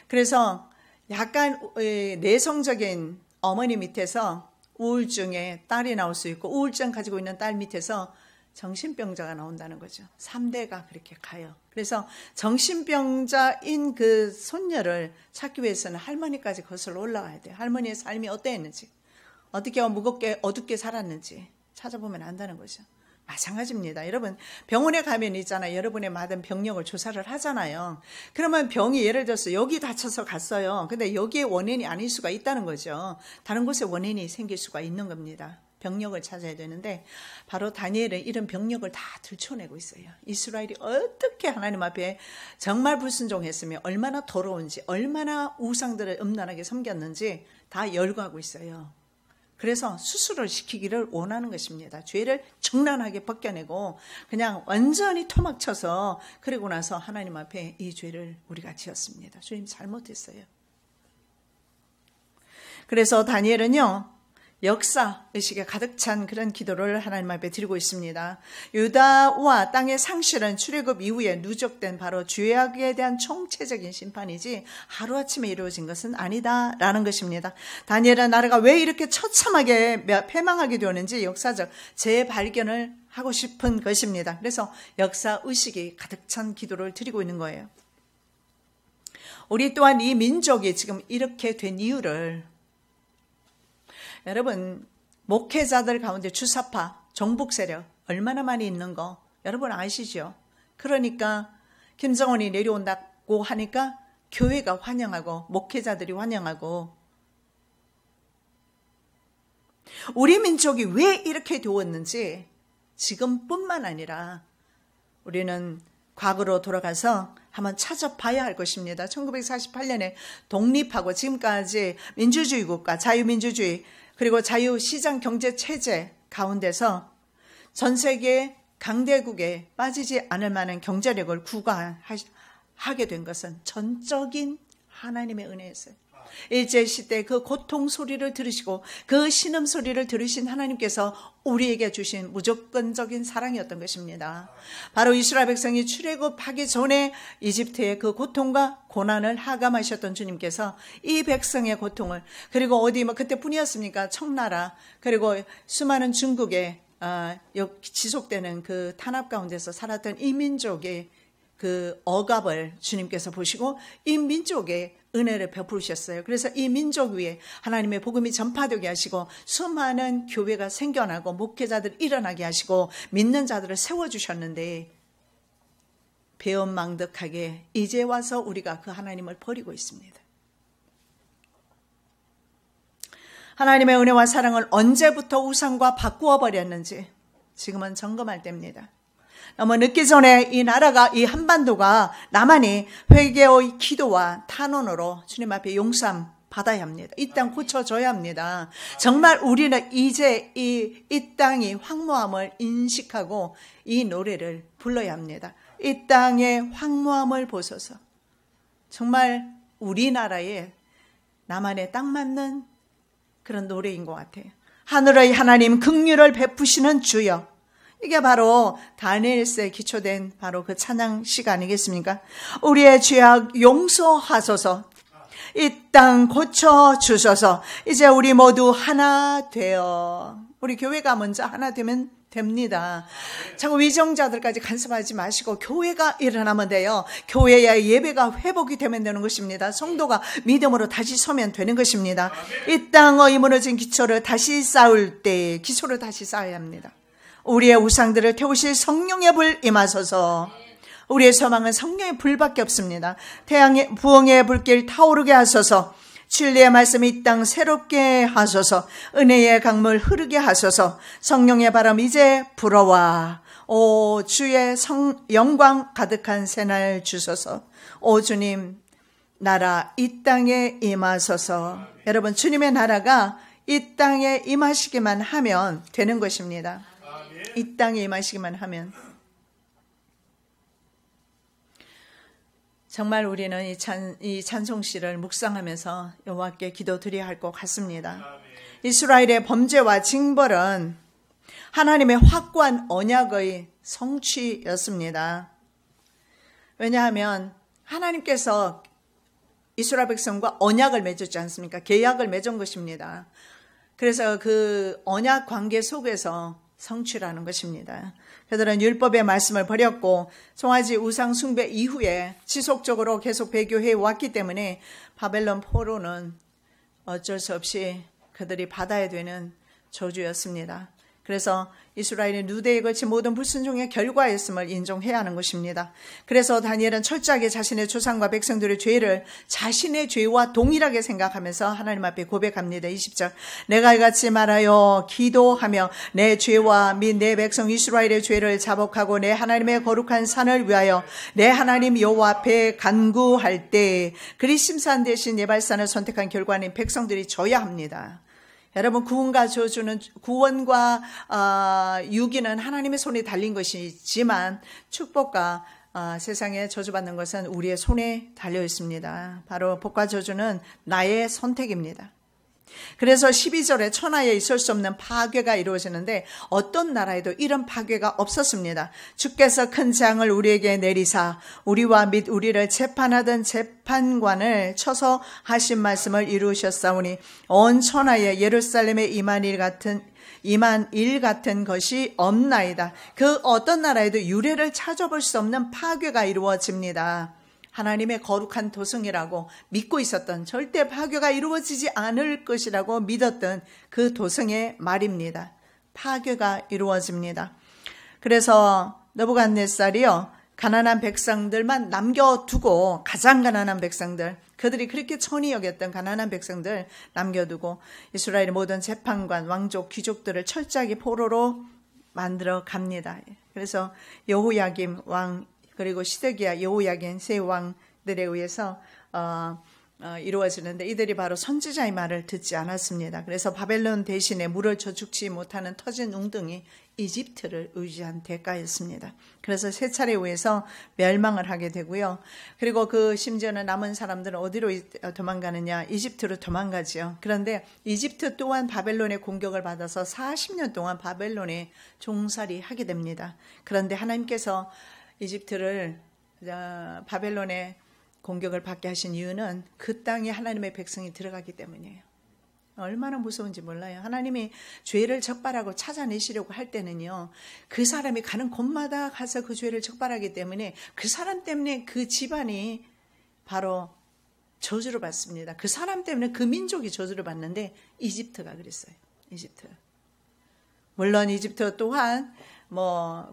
그래서 약간 내성적인 어머니 밑에서 우울증에 딸이 나올 수 있고, 우울증 가지고 있는 딸 밑에서 정신병자가 나온다는 거죠. 3대가 그렇게 가요. 그래서 정신병자인 그 손녀를 찾기 위해서는 할머니까지 거슬러 올라가야 돼요. 할머니의 삶이 어땠는지, 어떻게 무겁게 어둡게 살았는지 찾아보면 안다는 거죠. 마찬가지입니다. 여러분, 병원에 가면 있잖아요. 여러분의 받은 병력을 조사를 하잖아요. 그러면 병이 예를 들어서 여기 다쳐서 갔어요. 근데 여기에 원인이 아닐 수가 있다는 거죠. 다른 곳에 원인이 생길 수가 있는 겁니다. 병력을 찾아야 되는데, 바로 다니엘은 이런 병력을 다 들춰내고 있어요. 이스라엘이 어떻게 하나님 앞에 정말 불순종했으며 얼마나 더러운지, 얼마나 우상들을 음란하게 섬겼는지 다 열거하고 있어요. 그래서 수술을 시키기를 원하는 것입니다. 죄를 정난하게 벗겨내고 그냥 완전히 토막쳐서, 그리고 나서 하나님 앞에 이 죄를 우리가 지었습니다. 주님 잘못했어요. 그래서 다니엘은요, 역사 의식에 가득 찬 그런 기도를 하나님 앞에 드리고 있습니다. 유다와 땅의 상실은 출애굽 이후에 누적된 바로 죄악에 대한 총체적인 심판이지 하루아침에 이루어진 것은 아니다라는 것입니다. 다니엘은 나라가 왜 이렇게 처참하게 패망하게 되었는지 역사적 재발견을 하고 싶은 것입니다. 그래서 역사 의식이 가득 찬 기도를 드리고 있는 거예요. 우리 또한 이 민족이 지금 이렇게 된 이유를, 여러분, 목회자들 가운데 주사파, 정북 세력 얼마나 많이 있는 거 여러분 아시죠? 그러니까 김정은이 내려온다고 하니까 교회가 환영하고 목회자들이 환영하고, 우리 민족이 왜 이렇게 되었는지 지금뿐만 아니라 우리는 과거로 돌아가서 한번 찾아봐야 할 것입니다. 1948년에 독립하고 지금까지 민주주의 국가, 자유민주주의, 그리고 자유시장 경제 체제 가운데서 전 세계 강대국에 빠지지 않을 만한 경제력을 구가하게 된 것은 전적인 하나님의 은혜였어요. 일제시대 그 고통 소리를 들으시고 그 신음 소리를 들으신 하나님께서 우리에게 주신 무조건적인 사랑이었던 것입니다. 바로 이스라엘 백성이 출애굽하기 전에 이집트의 그 고통과 고난을 하감하셨던 주님께서 이 백성의 고통을, 그리고 그때뿐이었습니까? 청나라, 그리고 수많은 중국에 지속되는 그 탄압 가운데서 살았던 이 민족의 그 억압을 주님께서 보시고 이 민족의 은혜를 베푸셨어요. 그래서 이 민족 위에 하나님의 복음이 전파되게 하시고 수많은 교회가 생겨나고 목회자들 일어나게 하시고 믿는 자들을 세워주셨는데, 배은망덕하게 이제 와서 우리가 그 하나님을 버리고 있습니다. 하나님의 은혜와 사랑을 언제부터 우상과 바꾸어 버렸는지 지금은 점검할 때입니다. 너무 늦기 전에 이 나라가, 이 한반도가 나만이 회개의 기도와 탄원으로 주님 앞에 용서함 받아야 합니다. 이 땅 고쳐줘야 합니다. 정말 우리는 이제 이 땅이 황무함을 인식하고 이 노래를 불러야 합니다. 이 땅의 황무함을 보소서. 정말 우리나라에 나만에 딱 맞는 그런 노래인 것 같아요. 하늘의 하나님 긍휼을 베푸시는 주여. 이게 바로 다니엘서에 기초된 바로 그 찬양 시가 아니겠습니까? 우리의 죄악 용서하소서. 이 땅 고쳐주소서. 이제 우리 모두 하나 되어. 우리 교회가 먼저 하나 되면 됩니다. 자꾸 위정자들까지 간섭하지 마시고 교회가 일어나면 돼요. 교회의 예배가 회복이 되면 되는 것입니다. 성도가 믿음으로 다시 서면 되는 것입니다. 이 땅의 무너진 기초를 다시 쌓을 때 기초를 다시 쌓아야 합니다. 우리의 우상들을 태우실 성령의 불 임하소서. 우리의 소망은 성령의 불밖에 없습니다. 태양의 부흥의 불길 타오르게 하소서. 진리의 말씀이 이 땅 새롭게 하소서. 은혜의 강물 흐르게 하소서. 성령의 바람 이제 불어와. 오 주의 영광 가득한 새날 주소서. 오 주님 나라 이 땅에 임하소서. 여러분 주님의 나라가 이 땅에 임하시기만 하면 되는 것입니다. 이 땅에 임하시기만 하면. 정말 우리는 이 찬송시를 묵상하면서 여호와께 기도드려야 할 것 같습니다. 이스라엘의 범죄와 징벌은 하나님의 확고한 언약의 성취였습니다. 왜냐하면 하나님께서 이스라엘 백성과 언약을 맺었지 않습니까? 계약을 맺은 것입니다. 그래서 그 언약 관계 속에서 성취라는 것입니다. 그들은 율법의 말씀을 버렸고 송아지 우상 숭배 이후에 지속적으로 계속 배교해 왔기 때문에 바벨론 포로는 어쩔 수 없이 그들이 받아야 되는 저주였습니다. 그래서 이스라엘의 누대에 걸친 모든 불순종의 결과였음을 인정해야 하는 것입니다. 그래서 다니엘은 철저하게 자신의 조상과 백성들의 죄를 자신의 죄와 동일하게 생각하면서 하나님 앞에 고백합니다. 20절 내가 이같이 말하여 기도하며 내 죄와 및 내 백성 이스라엘의 죄를 자복하고 내 하나님의 거룩한 산을 위하여 내 하나님 여호와 앞에 간구할 때 그리 심산 대신 예발산을 선택한 결과는 백성들이 져야 합니다. 여러분 구원과 저주는 구원과 유기는 하나님의 손에 달린 것이지만 축복과 세상에 저주받는 것은 우리의 손에 달려 있습니다. 바로 복과 저주는 나의 선택입니다. 그래서 12절에 천하에 있을 수 없는 파괴가 이루어지는데 어떤 나라에도 이런 파괴가 없었습니다. 주께서 큰 재앙을 우리에게 내리사 우리와 및 우리를 재판하던 재판관을 쳐서 하신 말씀을 이루셨사오니 온 천하에 예루살렘에 임한 일 같은 것이 없나이다. 그 어떤 나라에도 유례를 찾아볼 수 없는 파괴가 이루어집니다. 하나님의 거룩한 도성이라고 믿고 있었던 절대 파괴가 이루어지지 않을 것이라고 믿었던 그 도성의 말입니다. 파괴가 이루어집니다. 그래서 느부갓네살이요 가난한 백성들만 남겨두고 가장 가난한 백성들 그들이 그렇게 천히 여겼던 가난한 백성들 남겨두고 이스라엘의 모든 재판관 왕족 귀족들을 철저하게 포로로 만들어 갑니다. 그래서 여호야김 왕 그리고 시드기야 여호야긴 세 왕들에 의해서 이루어지는데 이들이 바로 선지자의 말을 듣지 않았습니다. 그래서 바벨론 대신에 물을 저축치 못하는 터진 웅덩이 이집트를 의지한 대가였습니다. 그래서 세 차례에 의해서 멸망을 하게 되고요. 그리고 그 심지어는 남은 사람들은 어디로 도망가느냐? 이집트로 도망가지요. 그런데 이집트 또한 바벨론의 공격을 받아서 40년 동안 바벨론에 종살이 하게 됩니다. 그런데 하나님께서 이집트를 바벨론의 공격을 받게 하신 이유는 그 땅에 하나님의 백성이 들어가기 때문이에요. 얼마나 무서운지 몰라요. 하나님이 죄를 적발하고 찾아내시려고 할 때는요. 그 사람이 가는 곳마다 가서 그 죄를 적발하기 때문에 그 사람 때문에 그 집안이 바로 저주를 받습니다. 그 사람 때문에 그 민족이 저주를 받는데 이집트가 그랬어요. 이집트. 물론 이집트 또한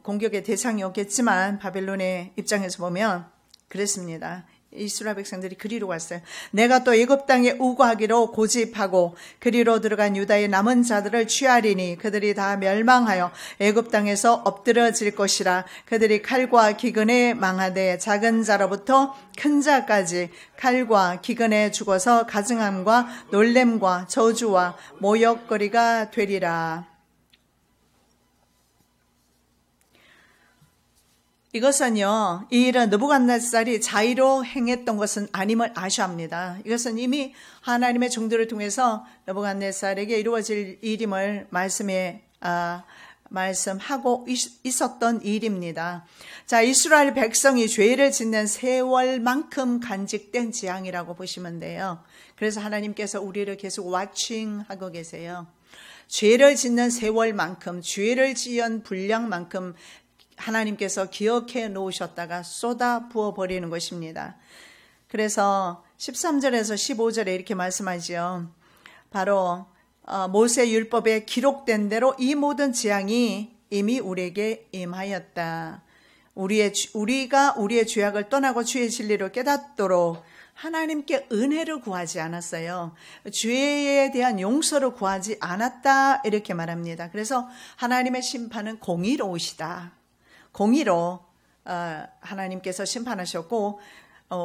공격의 대상이었겠지만 바벨론의 입장에서 보면 그랬습니다. 이스라엘 백성들이 그리로 갔어요. 내가 또 애굽 땅에 우거하기로 고집하고 그리로 들어간 유다의 남은 자들을 취하리니 그들이 다 멸망하여 애굽 땅에서 엎드러질 것이라. 그들이 칼과 기근에 망하되 작은 자로부터 큰 자까지 칼과 기근에 죽어서 가증함과 놀램과 저주와 모욕거리가 되리라. 이것은요, 이 일은 느부갓네살이 자의로 행했던 것은 아님을 아셔야 합니다. 이것은 이미 하나님의 종들을 통해서 느부갓네살에게 이루어질 일임을 말씀하고 있었던 일입니다. 자, 이스라엘 백성이 죄를 짓는 세월만큼 간직된 재앙이라고 보시면 돼요. 그래서 하나님께서 우리를 계속 와칭하고 계세요. 죄를 짓는 세월만큼, 죄를 지은 분량만큼 하나님께서 기억해 놓으셨다가 쏟아 부어 버리는 것입니다. 그래서 13절에서 15절에 이렇게 말씀하지요. 바로 모세 율법에 기록된 대로 이 모든 재앙이 이미 우리에게 임하였다. 우리가 우리의 죄악을 떠나고 주의 진리를 깨닫도록 하나님께 은혜를 구하지 않았어요. 죄에 대한 용서를 구하지 않았다, 이렇게 말합니다. 그래서 하나님의 심판은 공의로우시다. 공의로 하나님께서 심판하셨고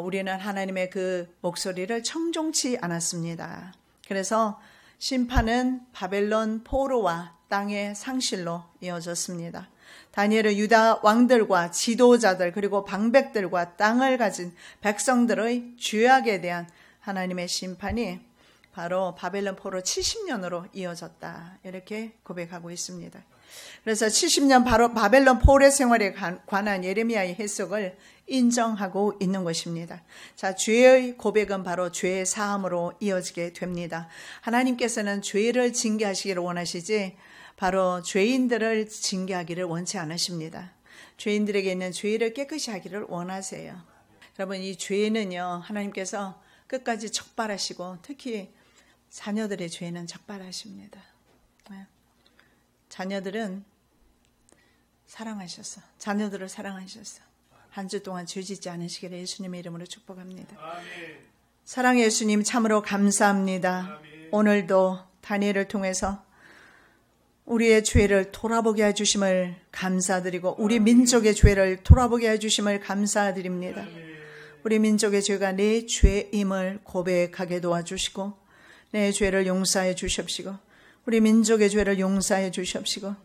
우리는 하나님의 그 목소리를 청종치 않았습니다. 그래서 심판은 바벨론 포로와 땅의 상실로 이어졌습니다. 다니엘은 유다 왕들과 지도자들 그리고 방백들과 땅을 가진 백성들의 죄악에 대한 하나님의 심판이 바로 바벨론 포로 70년으로 이어졌다, 이렇게 고백하고 있습니다. 그래서 70년 바로 바벨론 포로의 생활에 관한 예레미야의 해석을 인정하고 있는 것입니다. 자, 죄의 고백은 바로 죄의 사함으로 이어지게 됩니다. 하나님께서는 죄를 징계하시기를 원하시지 바로 죄인들을 징계하기를 원치 않으십니다. 죄인들에게 있는 죄를 깨끗이 하기를 원하세요. 여러분, 이 죄는요, 하나님께서 끝까지 적발하시고 특히 자녀들의 죄는 적발하십니다. 자녀들은 사랑하셨어. 자녀들을 사랑하셨어. 한 주 동안 죄 짓지 않으시기를 예수님의 이름으로 축복합니다. 아멘. 사랑의 예수님, 참으로 감사합니다. 아멘. 오늘도 다니엘을 통해서 우리의 죄를 돌아보게 해주심을 감사드리고 우리 민족의 죄를 돌아보게 해주심을 감사드립니다. 우리 민족의 죄가 내 죄임을 고백하게 도와주시고 내 죄를 용서해 주십시고 우리 민족의 죄를 용서해 주십시고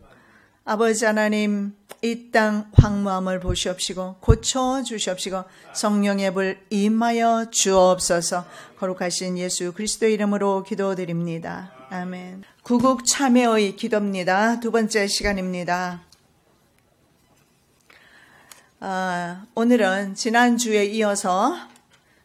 아버지 하나님, 이 땅 황무함을 보시옵시고 고쳐주시옵시고 성령의 불 임하여 주옵소서. 거룩하신 예수 그리스도의 이름으로 기도드립니다. 아멘. 구국 참회의 기도입니다. 두 번째 시간입니다. 오늘은 지난주에 이어서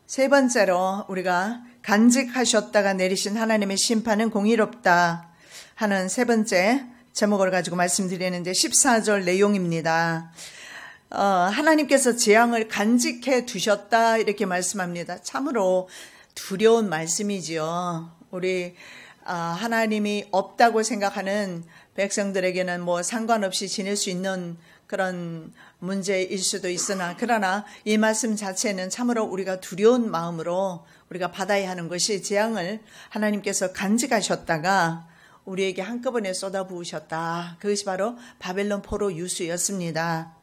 세 번째로 우리가 간직하셨다가 내리신 하나님의 심판은 공의롭다 하는 세 번째 제목을 가지고 말씀드리는데 14절 내용입니다. 하나님께서 재앙을 간직해 두셨다 이렇게 말씀합니다. 참으로 두려운 말씀이지요. 우리 하나님이 없다고 생각하는 백성들에게는 뭐 상관없이 지낼 수 있는 그런 문제일 수도 있으나 그러나 이 말씀 자체는 참으로 우리가 두려운 마음으로 우리가 받아야 하는 것이 재앙을 하나님께서 간직하셨다가 우리에게 한꺼번에 쏟아부으셨다. 그것이 바로 바벨론 포로 유수였습니다.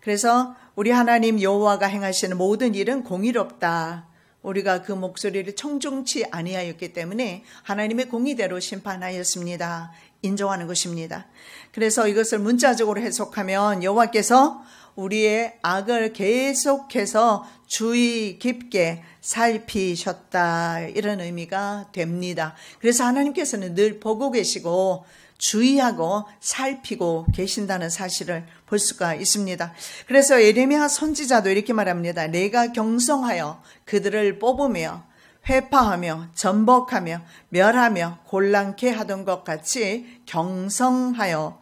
그래서 우리 하나님 여호와가 행하시는 모든 일은 공의롭다. 우리가 그 목소리를 청종치 아니하였기 때문에 하나님의 공의대로 심판하였습니다. 인정하는 것입니다. 그래서 이것을 문자적으로 해석하면 여호와께서 우리의 악을 계속해서 주의 깊게 살피셨다 이런 의미가 됩니다. 그래서 하나님께서는 늘 보고 계시고 주의하고 살피고 계신다는 사실을 볼 수가 있습니다. 그래서 예레미야 선지자도 이렇게 말합니다. 내가 경성하여 그들을 뽑으며 회파하며 전복하며 멸하며 곤란케 하던 것 같이 경성하여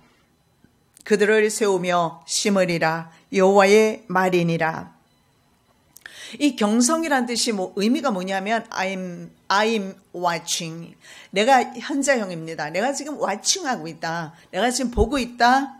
그들을 세우며 심으리라. 여호와의 말이니라. 이 경성이란 뜻이 의미가 뭐냐면 I'm watching. 내가 현재형입니다. 내가 지금 watching하고 있다. 내가 지금 보고 있다.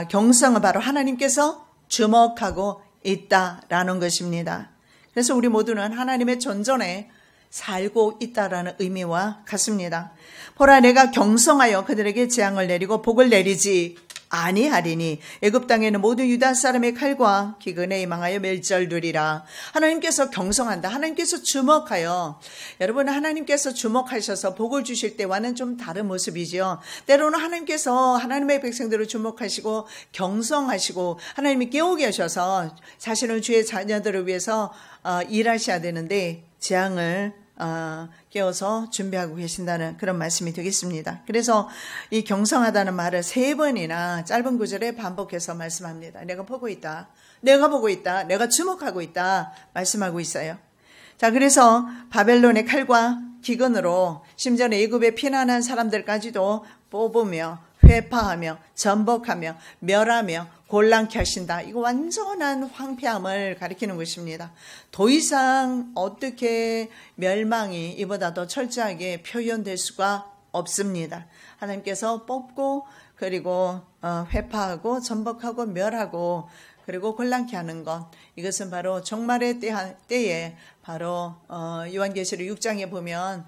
경성은 바로 하나님께서 주목하고 있다라는 것입니다. 그래서 우리 모두는 하나님의 전전에 살고 있다라는 의미와 같습니다. 보라, 내가 경성하여 그들에게 재앙을 내리고 복을 내리지 아니하리니 애굽 땅에는 모든 유다 사람의 칼과 기근에 망하여 멸절되리라. 하나님께서 경성한다. 하나님께서 주목하여, 여러분, 하나님께서 주목하셔서 복을 주실 때와는 좀 다른 모습이죠. 때로는 하나님께서 하나님의 백성들을 주목하시고 경성하시고 하나님이 깨우게 하셔서 사실은 주의 자녀들을 위해서 일하셔야 되는데 재앙을 깨워서 준비하고 계신다는 그런 말씀이 되겠습니다. 그래서 이 경성하다는 말을 3번이나 짧은 구절에 반복해서 말씀합니다. 내가 보고 있다. 내가 보고 있다. 내가 주목하고 있다. 말씀하고 있어요. 자, 그래서 바벨론의 칼과 기근으로 심지어 애굽에 피난한 사람들까지도 뽑으며 회파하며 전복하며 멸하며 곤란케 하신다. 이거 완전한 황폐함을 가리키는 것입니다. 더 이상 어떻게 멸망이 이보다 더 철저하게 표현될 수가 없습니다. 하나님께서 뽑고 그리고 회파하고 전복하고 멸하고 그리고 곤란케 하는 것, 이것은 바로 종말의 때에 바로 요한계시록 6장에 보면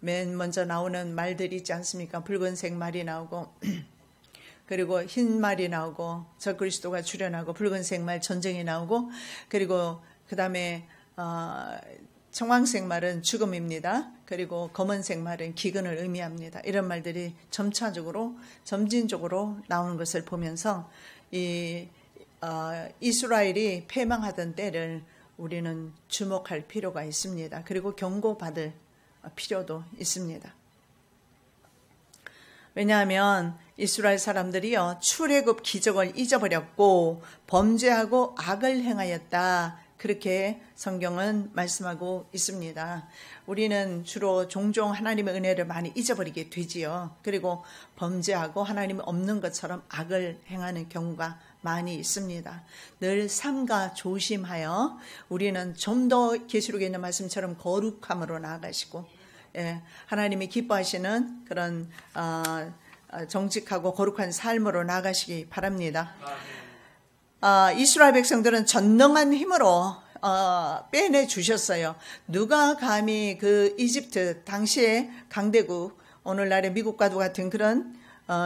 맨 먼저 나오는 말들이 있지 않습니까? 붉은색 말이 나오고 그리고 흰 말이 나오고 적그리스도가 출현하고 붉은색 말 전쟁이 나오고 그리고 그 다음에 청황색 말은 죽음입니다. 그리고 검은색 말은 기근을 의미합니다. 이런 말들이 점진적으로 나오는 것을 보면서 이스라엘이 패망하던 때를 우리는 주목할 필요가 있습니다. 그리고 경고받을 필요도 있습니다. 왜냐하면 이스라엘 사람들이요, 출애굽 기적을 잊어버렸고 범죄하고 악을 행하였다. 그렇게 성경은 말씀하고 있습니다. 우리는 주로 종종 하나님의 은혜를 많이 잊어버리게 되지요. 그리고 범죄하고 하나님이 없는 것처럼 악을 행하는 경우가 많이 있습니다. 늘 삼가 조심하여 우리는 좀 더 계시록에 있는 말씀처럼 거룩함으로 나아가시고, 하나님이 기뻐하시는 그런 정직하고 거룩한 삶으로 나아가시기 바랍니다. 이스라엘 백성들은 전능한 힘으로 빼내 주셨어요. 누가 감히 그 이집트 당시에 강대국, 오늘날의 미국과도 같은 그런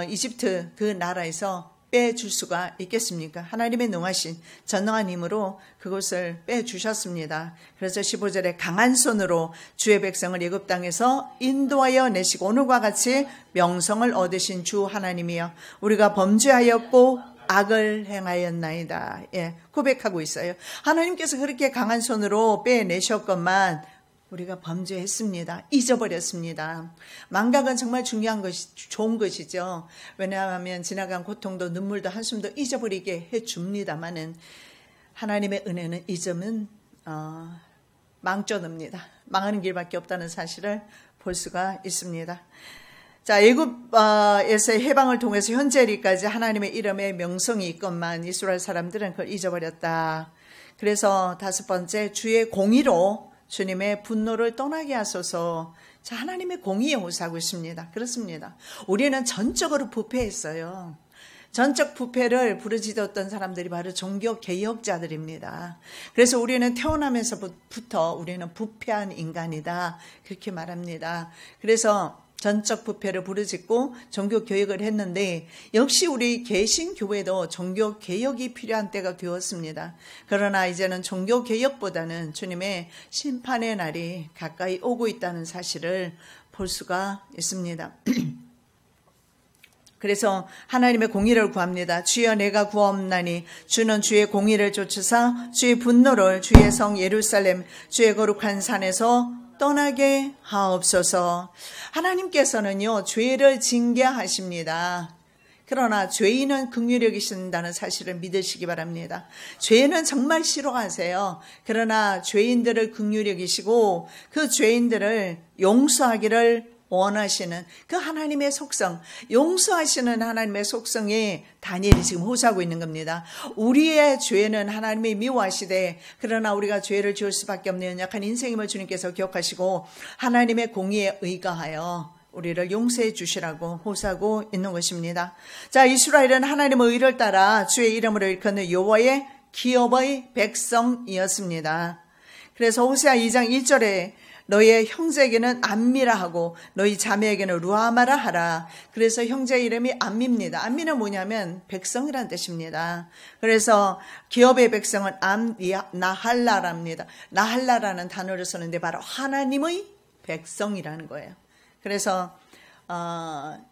이집트 그 나라에서 빼줄 수가 있겠습니까? 하나님의 능하신 전능한 힘으로 그것을 빼주셨습니다. 그래서 15절에 강한 손으로 주의 백성을 애굽 땅에서 인도하여 내시고 오늘과 같이 명성을 얻으신 주 하나님이여, 우리가 범죄하였고 악을 행하였나이다. 고백하고 있어요. 하나님께서 그렇게 강한 손으로 빼내셨건만 우리가 범죄했습니다. 잊어버렸습니다. 망각은 정말 중요한 것이, 좋은 것이죠. 왜냐하면 지나간 고통도 눈물도 한숨도 잊어버리게 해줍니다마는 하나님의 은혜는 잊으면 망쳐납니다. 망하는 길밖에 없다는 사실을 볼 수가 있습니다. 자, 애굽에서의 해방을 통해서 현재리까지 하나님의 이름에 명성이 있건만 이스라엘 사람들은 그걸 잊어버렸다. 그래서 5번째, 주의 공의로 주님의 분노를 떠나게 하소서. 자, 하나님의 공의에 호소하고 있습니다. 그렇습니다. 우리는 전적으로 부패했어요. 전적 부패를 부르짖었던 사람들이 바로 종교개혁자들입니다. 그래서 우리는 태어나면서부터 우리는 부패한 인간이다, 그렇게 말합니다. 그래서 전적 부패를 부르짖고 종교개혁을 했는데 역시 우리 개신교회도 종교개혁이 필요한 때가 되었습니다. 그러나 이제는 종교개혁보다는 주님의 심판의 날이 가까이 오고 있다는 사실을 볼 수가 있습니다. 그래서 하나님의 공의를 구합니다. 주여 내가 구하옵나니 주는 주의 공의를 쫓으사 주의 분노를 주의 성 예루살렘 주의 거룩한 산에서 떠나게 하옵소서. 하나님께서는요, 죄를 징계하십니다. 그러나 죄인은 긍휼히 여기신다는 사실을 믿으시기 바랍니다. 죄는 정말 싫어하세요. 그러나 죄인들을 긍휼히 여기시고 그 죄인들을 용서하기를 원하시는 그 하나님의 속성, 용서하시는 하나님의 속성에 다니엘이 지금 호소하고 있는 겁니다. 우리의 죄는 하나님이 미워하시되 그러나 우리가 죄를 지을 수밖에 없는 연약한 인생임을 주님께서 기억하시고 하나님의 공의에 의거하여 우리를 용서해 주시라고 호소하고 있는 것입니다. 자, 이스라엘은 하나님의 의를 따라 주의 이름으로 일컫는 여호와의 기업의 백성이었습니다. 그래서 호세아 2장 1절에 너의 형제에게는 암미라 하고 너희 자매에게는 루아마라 하라. 그래서 형제 이름이 암미입니다. 암미는 뭐냐면 백성이란 뜻입니다. 그래서 기업의 백성은 나할라랍니다. 나할라라는 단어를 쓰는데 바로 하나님의 백성이라는 거예요. 그래서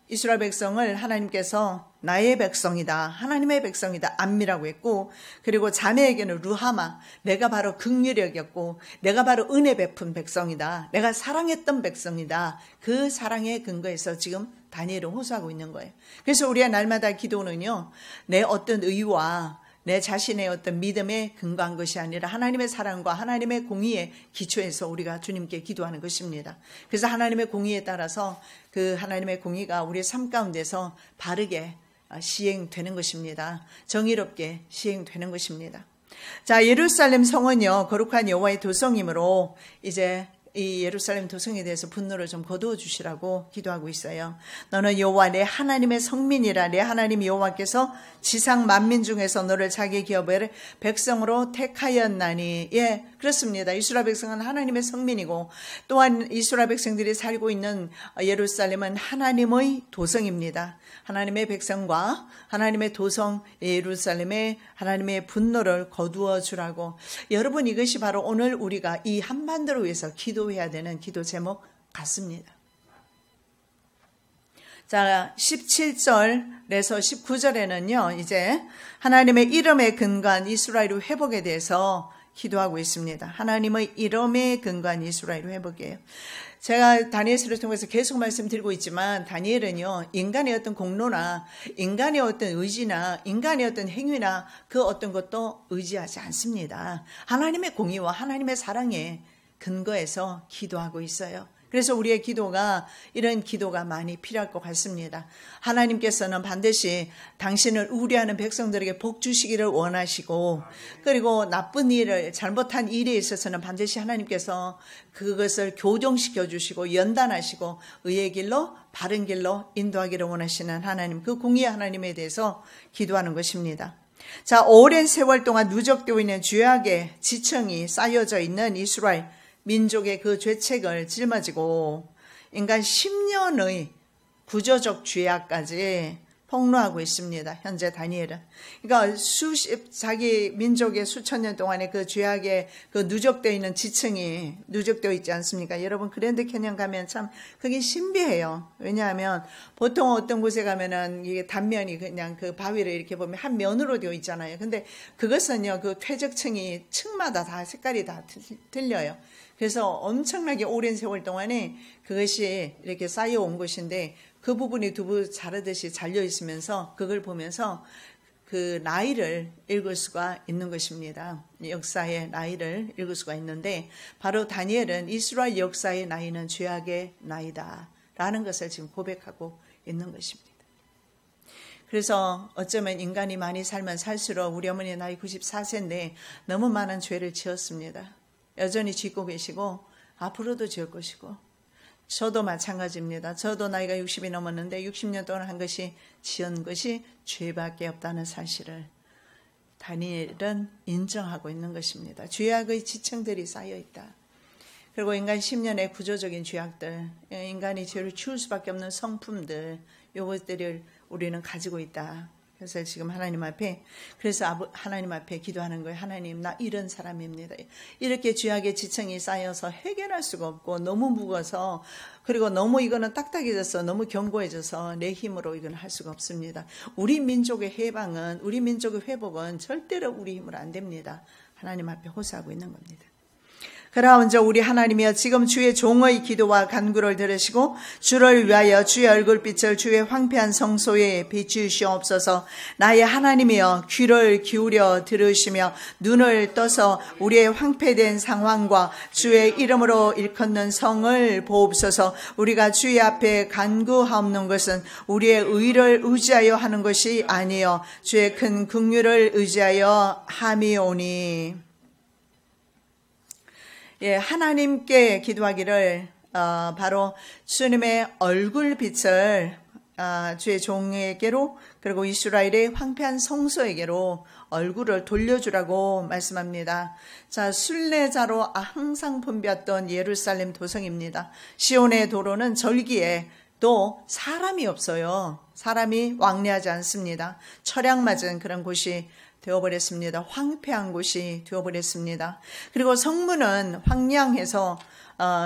이스라엘 백성을 하나님께서 나의 백성이다, 하나님의 백성이다, 암미라고 했고, 그리고 자매에게는 루하마, 내가 바로 긍휼히 여겼고 내가 바로 은혜 베푼 백성이다, 내가 사랑했던 백성이다. 그 사랑의 근거에서 지금 다니엘은 호소하고 있는 거예요. 그래서 우리의 날마다 기도는요, 내 어떤 의와 내 자신의 어떤 믿음에 근거한 것이 아니라 하나님의 사랑과 하나님의 공의에 기초해서 우리가 주님께 기도하는 것입니다. 그래서 하나님의 공의에 따라서 그 하나님의 공의가 우리의 삶 가운데서 바르게 시행되는 것입니다. 정의롭게 시행되는 것입니다. 자, 예루살렘 성은요, 거룩한 여호와의 도성이므로 이제 이 예루살렘 도성에 대해서 분노를 좀 거두어 주시라고 기도하고 있어요. 너는 여호와 내 하나님의 성민이라. 내 하나님 여호와께서 지상 만민 중에서 너를 자기 기업의 백성으로 택하였나니. 예, 그렇습니다. 이스라엘 백성은 하나님의 성민이고 또한 이스라엘 백성들이 살고 있는 예루살렘은 하나님의 도성입니다. 하나님의 백성과 하나님의 도성 예루살렘에 하나님의 분노를 거두어 주라고. 여러분, 이것이 바로 오늘 우리가 이 한반도를 위해서 기도해야 되는 기도 제목 같습니다. 자, 17절에서 19절에는요, 이제 하나님의 이름에 근거한 이스라엘의 회복에 대해서 기도하고 있습니다. 하나님의 이름에 근거한 이스라엘의 회복이에요. 제가 다니엘서를 통해서 계속 말씀드리고 있지만 다니엘은요, 인간의 어떤 공로나 인간의 어떤 의지나 인간의 어떤 행위나 그 어떤 것도 의지하지 않습니다. 하나님의 공의와 하나님의 사랑에 근거해서 기도하고 있어요. 그래서 우리의 기도가 이런 기도가 많이 필요할 것 같습니다. 하나님께서는 반드시 당신을 우려하는 백성들에게 복 주시기를 원하시고, 그리고 나쁜 일을 잘못한 일에 있어서는 반드시 하나님께서 그것을 교정시켜 주시고 연단하시고 의의 길로 바른 길로 인도하기를 원하시는 하나님, 그 공의의 하나님에 대해서 기도하는 것입니다. 자, 오랜 세월 동안 누적되어 있는 죄악의 지층이 쌓여져 있는 이스라엘 민족의 그 죄책을 짊어지고 인간 10년의 구조적 죄악까지 폭로하고 있습니다. 현재 다니엘은. 그러니까 자기 민족의 수천 년 동안의 그 죄악의 그 누적되어 있는 지층이 누적되어 있지 않습니까? 여러분, 그랜드 캐년 가면 참 그게 신비해요. 왜냐하면 보통 어떤 곳에 가면은 이게 단면이 그냥 그 바위를 이렇게 보면 한 면으로 되어 있잖아요. 근데 그것은요, 그 퇴적층이 층마다 다 색깔이 다 틀려요. 그래서 엄청나게 오랜 세월 동안에 그것이 이렇게 쌓여온 것인데 그 부분이 두부 자르듯이 잘려 있으면서 그걸 보면서 그 나이를 읽을 수가 있는 것입니다. 역사의 나이를 읽을 수가 있는데 바로 다니엘은 이스라엘 역사의 나이는 죄악의 나이다 라는 것을 지금 고백하고 있는 것입니다. 그래서 어쩌면 인간이 많이 살면 살수록 우리 어머니 나이 94세인데 너무 많은 죄를 지었습니다. 여전히 짓고 계시고 앞으로도 지을 것이고 저도 마찬가지입니다. 저도 나이가 60이 넘었는데 60년 동안 한 것이 지은 것이 죄밖에 없다는 사실을 다니엘은 인정하고 있는 것입니다. 죄악의 지층들이 쌓여있다. 그리고 인간 10년의 구조적인 죄악들, 인간이 죄를 치울 수밖에 없는 성품들, 이것들을 우리는 가지고 있다. 그래서 지금 하나님 앞에, 그래서 하나님 앞에 기도하는 거예요. 하나님, 나 이런 사람입니다. 이렇게 죄악의 지층이 쌓여서 해결할 수가 없고 너무 무거워서, 그리고 너무 이거는 딱딱해져서 너무 견고해져서 내 힘으로 이건 할 수가 없습니다. 우리 민족의 해방은, 우리 민족의 회복은 절대로 우리 힘으로 안 됩니다. 하나님 앞에 호소하고 있는 겁니다. 그러온저 우리 하나님이여, 지금 주의 종의 기도와 간구를 들으시고 주를 위하여 주의 얼굴빛을 주의 황폐한 성소에 비추시옵소서. 나의 하나님이여, 귀를 기울여 들으시며 눈을 떠서 우리의 황폐된 상황과 주의 이름으로 일컫는 성을 보옵소서. 우리가 주의 앞에 간구하옵는 것은 우리의 의를 의지하여 하는 것이 아니요 주의 큰 긍휼을 의지하여 함이오니. 예, 하나님께 기도하기를 바로 주님의 얼굴빛을 주의 종에게로, 그리고 이스라엘의 황폐한 성소에게로 얼굴을 돌려주라고 말씀합니다. 자, 순례자로 항상 붐볐던 예루살렘 도성입니다. 시온의 도로는 절기에 또 사람이 없어요. 사람이 왕래하지 않습니다. 철양 맞은 그런 곳이 되어버렸습니다. 황폐한 곳이 되어버렸습니다. 그리고 성문은 황량해서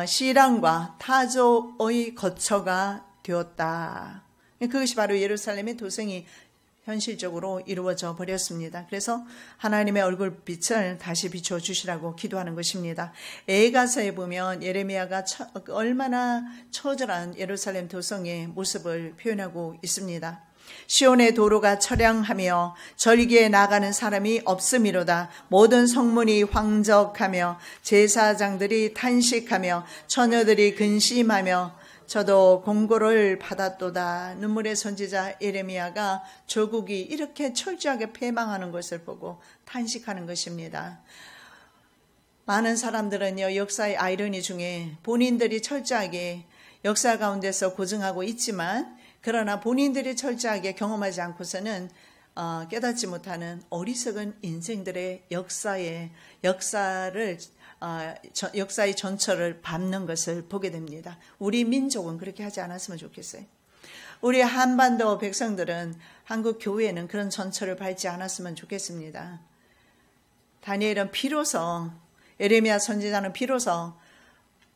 시랑과 타조의 거처가 되었다. 그것이 바로 예루살렘의 도성이 현실적으로 이루어져 버렸습니다. 그래서 하나님의 얼굴빛을 다시 비춰주시라고 기도하는 것입니다. 에가서에 보면 예레미야가 얼마나 처절한 예루살렘 도성의 모습을 표현하고 있습니다. 시온의 도로가 처량하며 절기에 나가는 사람이 없음이로다. 모든 성문이 황적하며 제사장들이 탄식하며 처녀들이 근심하며 저도 공고를 받았도다. 눈물의 선지자 예레미야가 조국이 이렇게 철저하게 패망하는 것을 보고 탄식하는 것입니다. 많은 사람들은요, 역사의 아이러니 중에 본인들이 철저하게 역사 가운데서 고증하고 있지만 그러나 본인들이 철저하게 경험하지 않고서는 깨닫지 못하는 어리석은 인생들의 역사의 전철을 밟는 것을 보게 됩니다. 우리 민족은 그렇게 하지 않았으면 좋겠어요. 우리 한반도 백성들은, 한국 교회는 그런 전철을 밟지 않았으면 좋겠습니다. 다니엘은 비로소, 예레미야 선지자는 비로소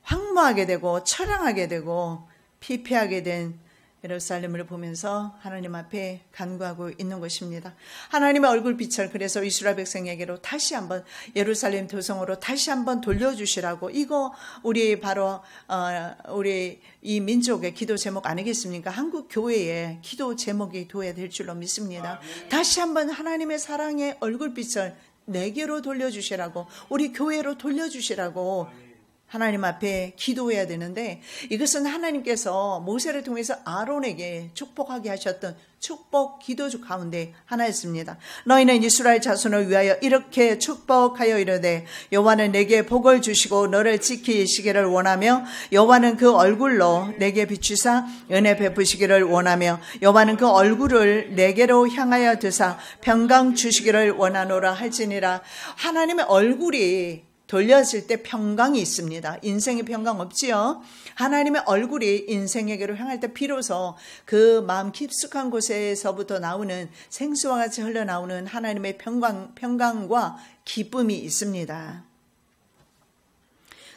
황무하게 되고 처량하게 되고 피폐하게 된 예루살렘을 보면서 하나님 앞에 간구하고 있는 것입니다. 하나님의 얼굴빛을 그래서 이스라엘 백성에게로 다시 한번 예루살렘 도성으로 다시 한번 돌려주시라고, 이거 우리 바로 우리 이 민족의 기도 제목 아니겠습니까? 한국 교회의 기도 제목이 되어야 될 줄로 믿습니다. 다시 한번 하나님의 사랑의 얼굴빛을 내게로 돌려주시라고, 우리 교회로 돌려주시라고 하나님 앞에 기도해야 되는데, 이것은 하나님께서 모세를 통해서 아론에게 축복하게 하셨던 축복 기도 가운데 하나였습니다. 너희는 이스라엘 자손을 위하여 이렇게 축복하여 이르되, 여호와는 내게 복을 주시고 너를 지키시기를 원하며, 여호와는 그 얼굴로 내게 비추사 은혜 베푸시기를 원하며, 여호와는 그 얼굴을 내게로 향하여 드사 평강 주시기를 원하노라 할지니라. 하나님의 얼굴이 돌려질 때 평강이 있습니다. 인생에 평강 없지요. 하나님의 얼굴이 인생에게로 향할 때 비로소 그 마음 깊숙한 곳에서부터 나오는, 생수와 같이 흘러나오는 하나님의 평강과 기쁨이 있습니다.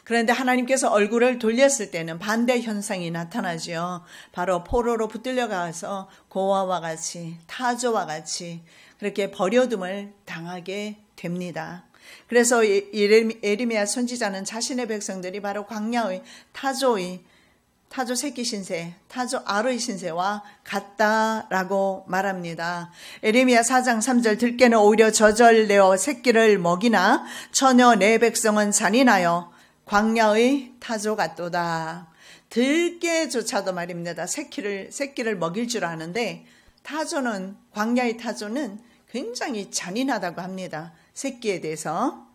그런데 하나님께서 얼굴을 돌렸을 때는 반대 현상이 나타나죠. 바로 포로로 붙들려가서 고아와 같이, 타조와 같이 그렇게 버려둠을 당하게 됩니다. 그래서 예레미야 선지자는 자신의 백성들이 바로 광야의 타조 새끼 신세, 타조 알의 신세와 같다라고 말합니다. 예레미야 4장 3절, 들깨는 오히려 저절내어 새끼를 먹이나 처녀 내 백성은 잔인하여 광야의 타조 같도다. 들깨조차도 말입니다. 새끼를 먹일 줄 아는데, 광야의 타조는 굉장히 잔인하다고 합니다. 새끼에 대해서.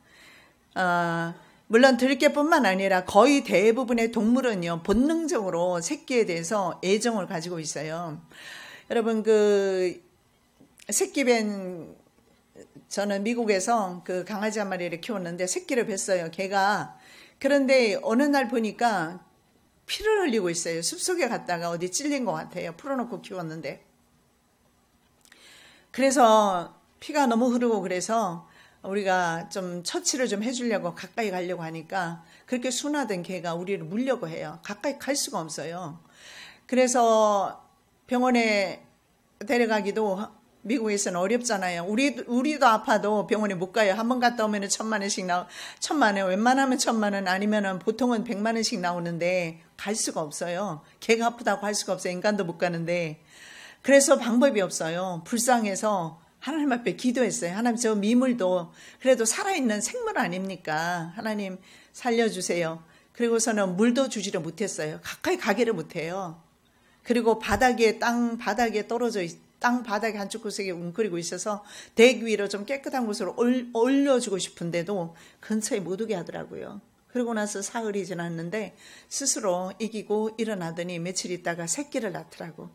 물론 들깨뿐만 아니라 거의 대부분의 동물은요, 본능적으로 새끼에 대해서 애정을 가지고 있어요. 여러분, 저는 미국에서 강아지 한 마리를 키웠는데 새끼를 뵀어요, 걔가. 그런데 어느 날 보니까 피를 흘리고 있어요. 숲속에 갔다가 어디 찔린 것 같아요. 풀어놓고 키웠는데. 그래서 피가 너무 흐르고, 그래서 우리가 좀 처치를 좀 해주려고 가까이 가려고 하니까 그렇게 순하던 개가 우리를 물려고 해요. 가까이 갈 수가 없어요. 그래서 병원에 데려가기도 미국에서는 어렵잖아요. 우리도 아파도 병원에 못 가요. 한 번 갔다 오면 1,000만 원, 웬만하면 1,000만 원, 아니면은 보통은 100만 원씩 나오는데 갈 수가 없어요. 개가 아프다고 할 수가 없어요. 인간도 못 가는데. 그래서 방법이 없어요. 불쌍해서 하나님 앞에 기도했어요. 하나님, 저 미물도 그래도 살아있는 생물 아닙니까? 하나님 살려주세요. 그리고서는 물도 주지를 못했어요. 가까이 가기를 못해요. 그리고 땅 바닥에 떨어져 땅 바닥에 한쪽 구석에 웅크리고 있어서 댁 위로 좀 깨끗한 곳으로 올려주고 싶은데도 근처에 못 오게 하더라고요. 그러고 나서 사흘이 지났는데 스스로 이기고 일어나더니 며칠 있다가 새끼를 낳더라고.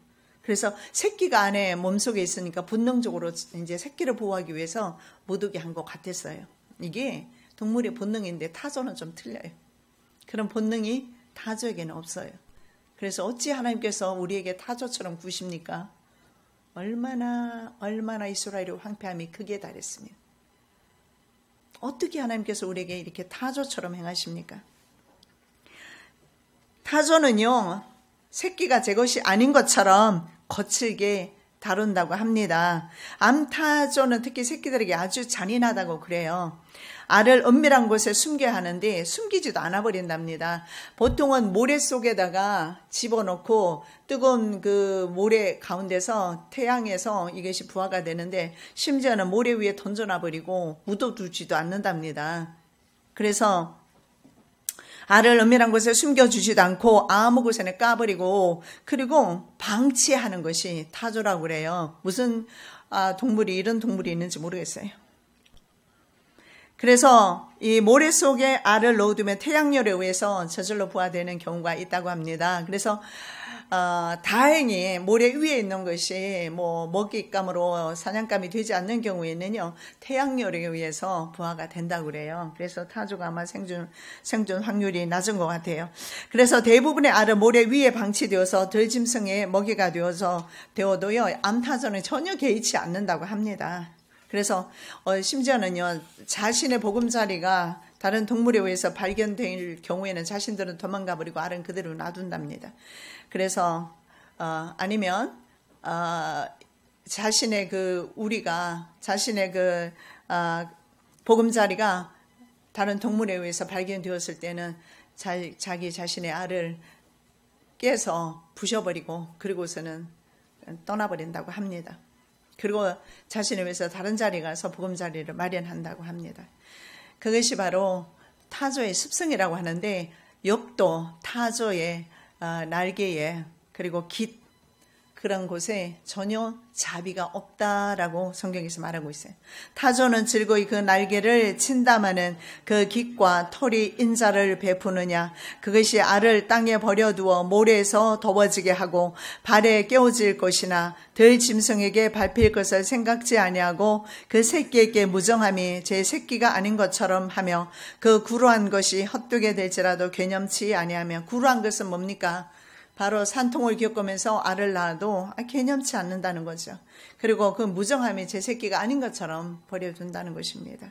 그래서 새끼가 안에 몸속에 있으니까 본능적으로 이제 새끼를 보호하기 위해서 못 오게 한 것 같았어요. 이게 동물의 본능인데 타조는 좀 틀려요. 그런 본능이 타조에게는 없어요. 그래서 어찌 하나님께서 우리에게 타조처럼 구십니까? 얼마나 이스라엘의 황폐함이 극에 달했습니다. 어떻게 하나님께서 우리에게 이렇게 타조처럼 행하십니까? 타조는요, 새끼가 제 것이 아닌 것처럼 거칠게 다룬다고 합니다. 암타조는 특히 새끼들에게 아주 잔인하다고 그래요. 알을 은밀한 곳에 숨겨야 하는데 숨기지도 않아 버린답니다. 보통은 모래 속에다가 집어넣고 뜨거운 그 모래 가운데서 태양에서 이것이 부화가 되는데 심지어는 모래 위에 던져놔 버리고 묻어두지도 않는답니다. 그래서 알을 은밀한 곳에 숨겨주지도 않고 아무 곳에나 까버리고 그리고 방치하는 것이 타조라고 그래요. 무슨 동물이 이런 동물이 있는지 모르겠어요. 그래서 이 모래 속에 알을 넣어두면 태양열에 의해서 저절로 부화되는 경우가 있다고 합니다. 그래서 다행히 모래 위에 있는 것이 뭐 먹잇감으로 사냥감이 되지 않는 경우에는요 태양열에 의해서 부화가 된다고 그래요. 그래서 타조가 아마 생존 확률이 낮은 것 같아요. 그래서 대부분의 알은 모래 위에 방치되어서 들짐승의 먹이가 되어도요 암타조는 전혀 개의치 않는다고 합니다. 그래서 심지어는요 자신의 보금자리가 다른 동물에 의해서 발견될 경우에는 자신들은 도망가 버리고 알은 그대로 놔둔답니다. 그래서 아니면 자신의 그 우리가 자신의 그 보금자리가 다른 동물에 의해서 발견되었을 때는 자기 자신의 알을 깨서 부셔버리고 그리고서는 떠나버린다고 합니다. 그리고 자신을 위해서 다른 자리에 가서 보금자리를 마련한다고 합니다. 그것이 바로 타조의 습성이라고 하는데 욥도 타조의 날개에 그리고 깃 그런 곳에 전혀 자비가 없다라고 성경에서 말하고 있어요. 타조는 즐거이 그 날개를 친담하는 그 깃과 털이 인자를 베푸느냐 그것이 알을 땅에 버려두어 모래에서 더워지게 하고 발에 깨어질 것이나 들짐승에게 밟힐 것을 생각지 아니하고 그 새끼에게 무정함이 제 새끼가 아닌 것처럼 하며 그 구루한 것이 헛되게 될지라도 괴념치 아니하며 구루한 것은 뭡니까? 바로 산통을 겪으면서 알을 낳아도 개념치 않는다는 거죠. 그리고 그 무정함이 제 새끼가 아닌 것처럼 버려둔다는 것입니다.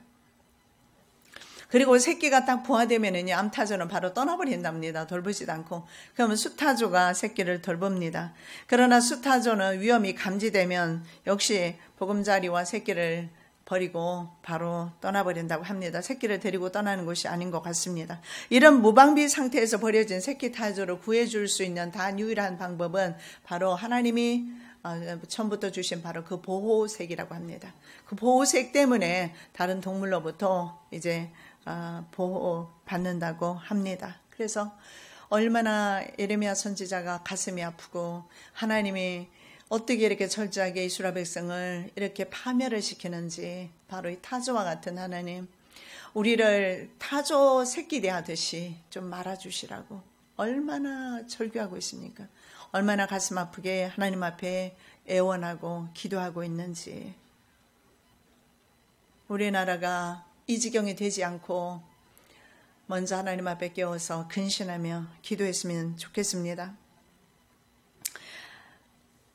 그리고 새끼가 딱 부화되면은요, 암타조는 바로 떠나버린답니다. 돌보지도 않고. 그러면 수타조가 새끼를 돌봅니다. 그러나 수타조는 위험이 감지되면 역시 보금자리와 새끼를 버리고 바로 떠나버린다고 합니다. 새끼를 데리고 떠나는 것이 아닌 것 같습니다. 이런 무방비 상태에서 버려진 새끼 타조를 구해줄 수 있는 단 유일한 방법은 바로 하나님이 처음부터 주신 바로 그 보호색이라고 합니다. 그 보호색 때문에 다른 동물로부터 이제 보호받는다고 합니다. 그래서 얼마나 예레미야 선지자가 가슴이 아프고 하나님이 어떻게 이렇게 철저하게 이스라엘 백성을 이렇게 파멸을 시키는지 바로 이 타조와 같은 하나님 우리를 타조 새끼 대하듯이 좀 말아주시라고 얼마나 절규하고 있습니까? 얼마나 가슴 아프게 하나님 앞에 애원하고 기도하고 있는지 우리나라가 이 지경이 되지 않고 먼저 하나님 앞에 깨워서 근신하며 기도했으면 좋겠습니다.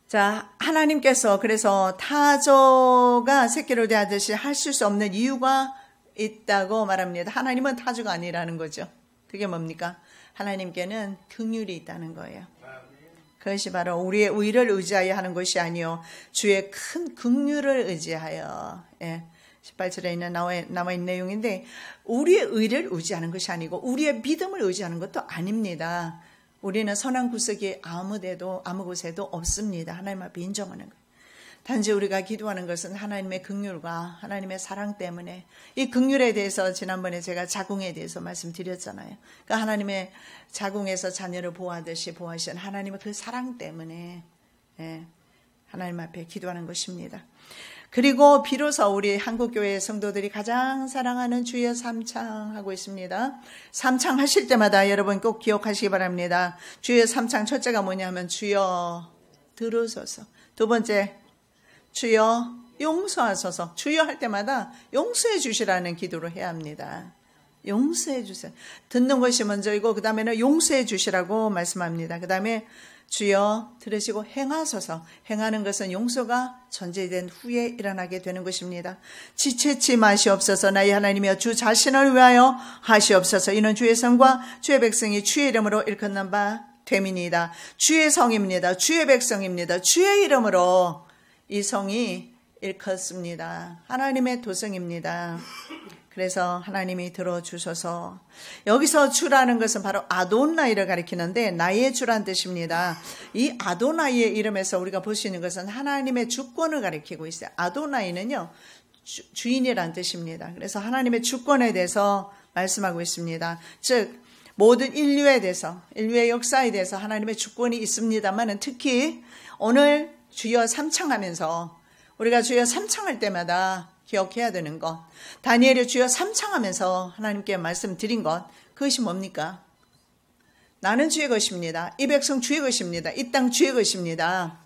자, 하나님께서 그래서 타조가 새끼를 대하듯이 하실 수 없는 이유가 있다고 말합니다. 하나님은 타조가 아니라는 거죠. 그게 뭡니까? 하나님께는 긍휼이 있다는 거예요. 그것이 바로 우리의 의를 의지하여 하는 것이 아니요 주의 큰 긍휼을 의지하여 18절에 있는 남아있는 내용인데 우리의 의를 의지하는 것이 아니고 우리의 믿음을 의지하는 것도 아닙니다. 우리는 선한 구석이 아무 곳에도 없습니다. 하나님 앞에 인정하는 거예요. 단지 우리가 기도하는 것은 하나님의 긍휼과 하나님의 사랑 때문에 이 긍휼에 대해서 지난번에 제가 자궁에 대해서 말씀드렸잖아요. 그러니까 하나님의 자궁에서 자녀를 보호하듯이 보호하신 하나님의 그 사랑 때문에 하나님 앞에 기도하는 것입니다. 그리고 비로소 우리 한국교회 성도들이 가장 사랑하는 주여 삼창 하고 있습니다. 삼창 하실 때마다 여러분 꼭 기억하시기 바랍니다. 주여 삼창 첫째가 뭐냐면 주여 들으소서. 두 번째, 주여 용서하소서. 주여 할 때마다 용서해 주시라는 기도를 해야 합니다. 용서해 주세요. 듣는 것이 먼저이고 그 다음에는 용서해 주시라고 말씀합니다. 그 다음에 주여 들으시고 행하소서. 행하는 것은 용서가 전제된 후에 일어나게 되는 것입니다. 지체치 마시옵소서. 나의 하나님이여 주 자신을 위하여 하시옵소서. 이는 주의 성과 주의 백성이 주의 이름으로 일컫는 바 됨이니이다. 주의 성입니다. 주의 백성입니다. 주의 이름으로 이 성이 일컫습니다. 하나님의 도성입니다. 그래서 하나님이 들어주셔서, 여기서 주라는 것은 바로 아도나이를 가리키는데 나의 주란 뜻입니다. 이 아도나이의 이름에서 우리가 볼 수 있는 것은 하나님의 주권을 가리키고 있어요. 아도나이는요, 주인이란 뜻입니다. 그래서 하나님의 주권에 대해서 말씀하고 있습니다. 즉 모든 인류에 대해서, 인류의 역사에 대해서 하나님의 주권이 있습니다만 특히 오늘 주여 삼창하면서 우리가 주여 삼창할 때마다 기억해야 되는 것, 다니엘이 주여 삼창하면서 하나님께 말씀드린 것, 그것이 뭡니까? 나는 주의 것입니다. 이 백성 주의 것입니다. 이 땅 주의 것입니다.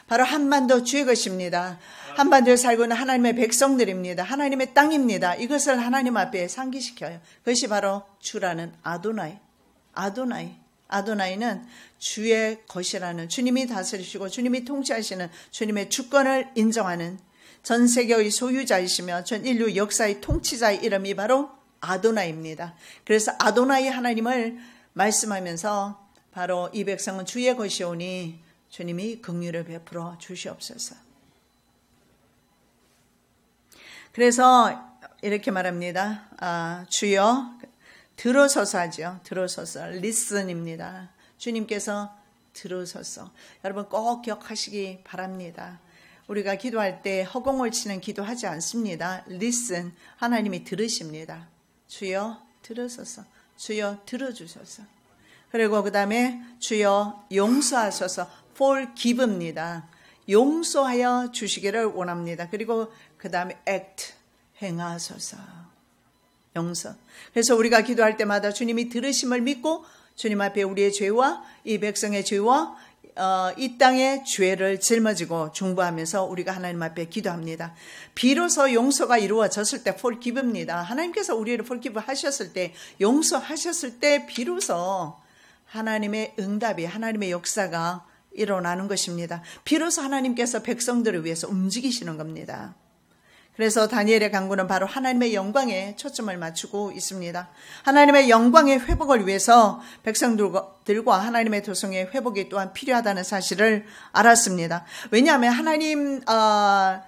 바로 한반도 주의 것입니다. 한반도에 살고 있는 하나님의 백성들입니다. 하나님의 땅입니다. 이것을 하나님 앞에 상기시켜요. 그것이 바로 주라는 아도나이. 아도나이는 주의 것이라는, 주님이 다스리시고 주님이 통치하시는 주님의 주권을 인정하는 전 세계의 소유자이시며 전 인류 역사의 통치자의 이름이 바로 아도나이입니다. 그래서 아도나이 하나님을 말씀하면서 바로 이 백성은 주의 것이오니 주님이 긍휼을 베풀어 주시옵소서. 그래서 이렇게 말합니다. 주여 들어서서 하죠. 들어서서 listen입니다. 주님께서 들어서서. 여러분 꼭 기억하시기 바랍니다. 우리가 기도할 때 허공을 치는 기도하지 않습니다. listen, 하나님이 들으십니다. 주여 들으소서. 주여 들어주소서. 그리고 그 다음에 주여 용서하소서. forgive입니다. 용서하여 주시기를 원합니다. 그리고 그 다음에 act, 행하소서. 용서. 그래서 우리가 기도할 때마다 주님이 들으심을 믿고 주님 앞에 우리의 죄와 이 백성의 죄와 이 땅의 죄를 짊어지고 중보하면서 우리가 하나님 앞에 기도합니다. 비로소 용서가 이루어졌을 때 forgive입니다. 하나님께서 우리를 forgive 하셨을 때, 용서하셨을 때 비로소 하나님의 응답이, 하나님의 역사가 일어나는 것입니다. 비로소 하나님께서 백성들을 위해서 움직이시는 겁니다. 그래서 다니엘의 간구는 바로 하나님의 영광에 초점을 맞추고 있습니다. 하나님의 영광의 회복을 위해서 백성들과 하나님의 도성의 회복이 또한 필요하다는 사실을 알았습니다. 왜냐하면 하나님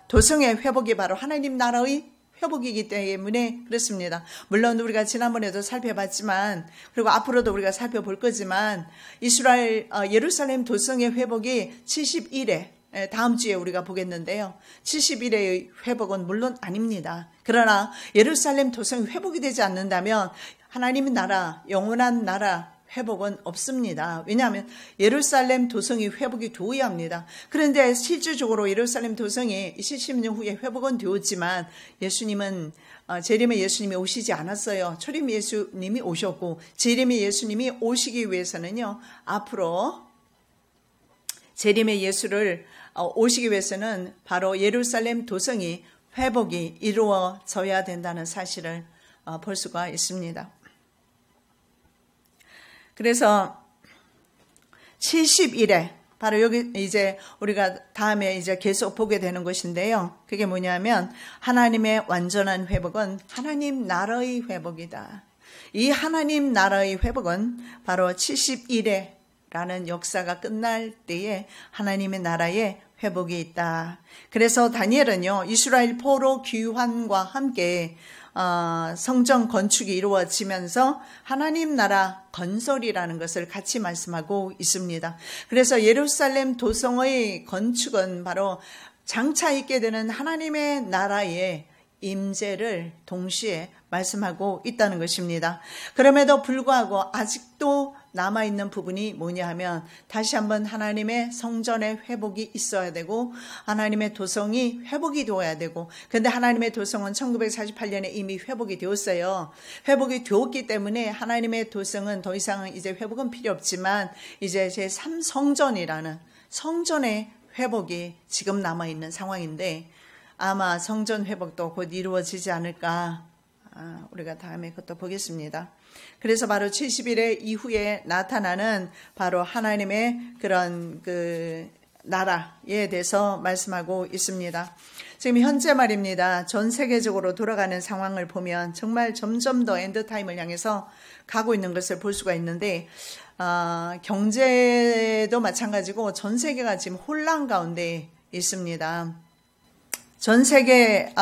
도성의 회복이 바로 하나님 나라의 회복이기 때문에 그렇습니다. 물론 우리가 지난번에도 살펴봤지만, 그리고 앞으로도 우리가 살펴볼 거지만, 이스라엘 예루살렘 도성의 회복이 70일에 다음 주에 우리가 보겠는데요. 70일의 회복은 물론 아닙니다. 그러나 예루살렘 도성이 회복이 되지 않는다면 하나님의 나라, 영원한 나라 회복은 없습니다. 왜냐하면 예루살렘 도성이 회복이 되어야 합니다. 그런데 실질적으로 예루살렘 도성이 70년 후에 회복은 되었지만 예수님은 재림의 예수님이 오시지 않았어요. 초림 예수님이 오셨고 재림의 예수님이 오시기 위해서는요. 앞으로 재림의 예수를 오시기 위해서는 바로 예루살렘 도성이 회복이 이루어져야 된다는 사실을 볼 수가 있습니다. 그래서 70일에 바로 여기 이제 우리가 다음에 이제 계속 보게 되는 것인데요. 그게 뭐냐면 하나님의 완전한 회복은 하나님 나라의 회복이다. 이 하나님 나라의 회복은 바로 70일에 라는 역사가 끝날 때에 하나님의 나라의 회복이 있다. 그래서 다니엘은요, 이스라엘 포로 귀환과 함께 성전 건축이 이루어지면서 하나님 나라 건설이라는 것을 같이 말씀하고 있습니다. 그래서 예루살렘 도성의 건축은 바로 장차 있게 되는 하나님의 나라의 임재를 동시에 말씀하고 있다는 것입니다. 그럼에도 불구하고 아직도 남아있는 부분이 뭐냐 하면 다시 한번 하나님의 성전의 회복이 있어야 되고 하나님의 도성이 회복이 되어야 되고, 근데 하나님의 도성은 1948년에 이미 회복이 되었어요. 회복이 되었기 때문에 하나님의 도성은 더 이상 이제 회복은 필요 없지만 이제 제3성전이라는 성전의 회복이 지금 남아있는 상황인데 아마 성전 회복도 곧 이루어지지 않을까, 우리가 다음에 그것도 보겠습니다. 그래서 바로 70일의 이후에 나타나는 바로 하나님의 그런 그 나라에 대해서 말씀하고 있습니다. 지금 현재 말입니다. 전 세계적으로 돌아가는 상황을 보면 정말 점점 더 엔드타임을 향해서 가고 있는 것을 볼 수가 있는데, 경제도 마찬가지고 전 세계가 지금 혼란 가운데 있습니다. 전 세계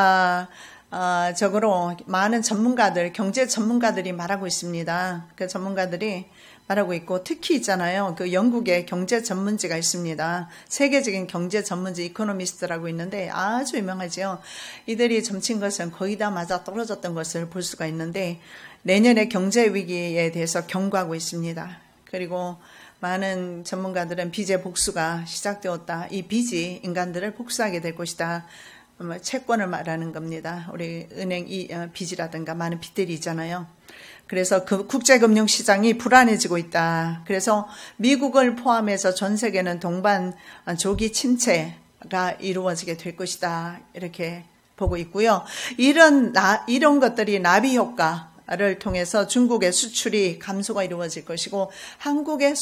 적으로 많은 전문가들, 경제 전문가들이 말하고 있습니다. 그 전문가들이 말하고 있고, 특히 있잖아요. 그 영국의 경제 전문지가 있습니다. 세계적인 경제 전문지 이코노미스트라고 있는데 아주 유명하죠. 이들이 점친 것은 거의 다 맞아 떨어졌던 것을 볼 수가 있는데 내년의 경제 위기에 대해서 경고하고 있습니다. 그리고 많은 전문가들은 빚의 복수가 시작되었다. 이 빚이 인간들을 복수하게 될 것이다. 채권을 말하는 겁니다. 우리 은행 빚이라든가 많은 빚들이 있잖아요. 그래서 그 국제금융시장이 불안해지고 있다. 그래서 미국을 포함해서 전 세계는 동반 조기 침체가 이루어지게 될 것이다. 이렇게 보고 있고요. 이런 것들이 나비 효과를 통해서 중국의 수출이 감소가 이루어질 것이고, 한국의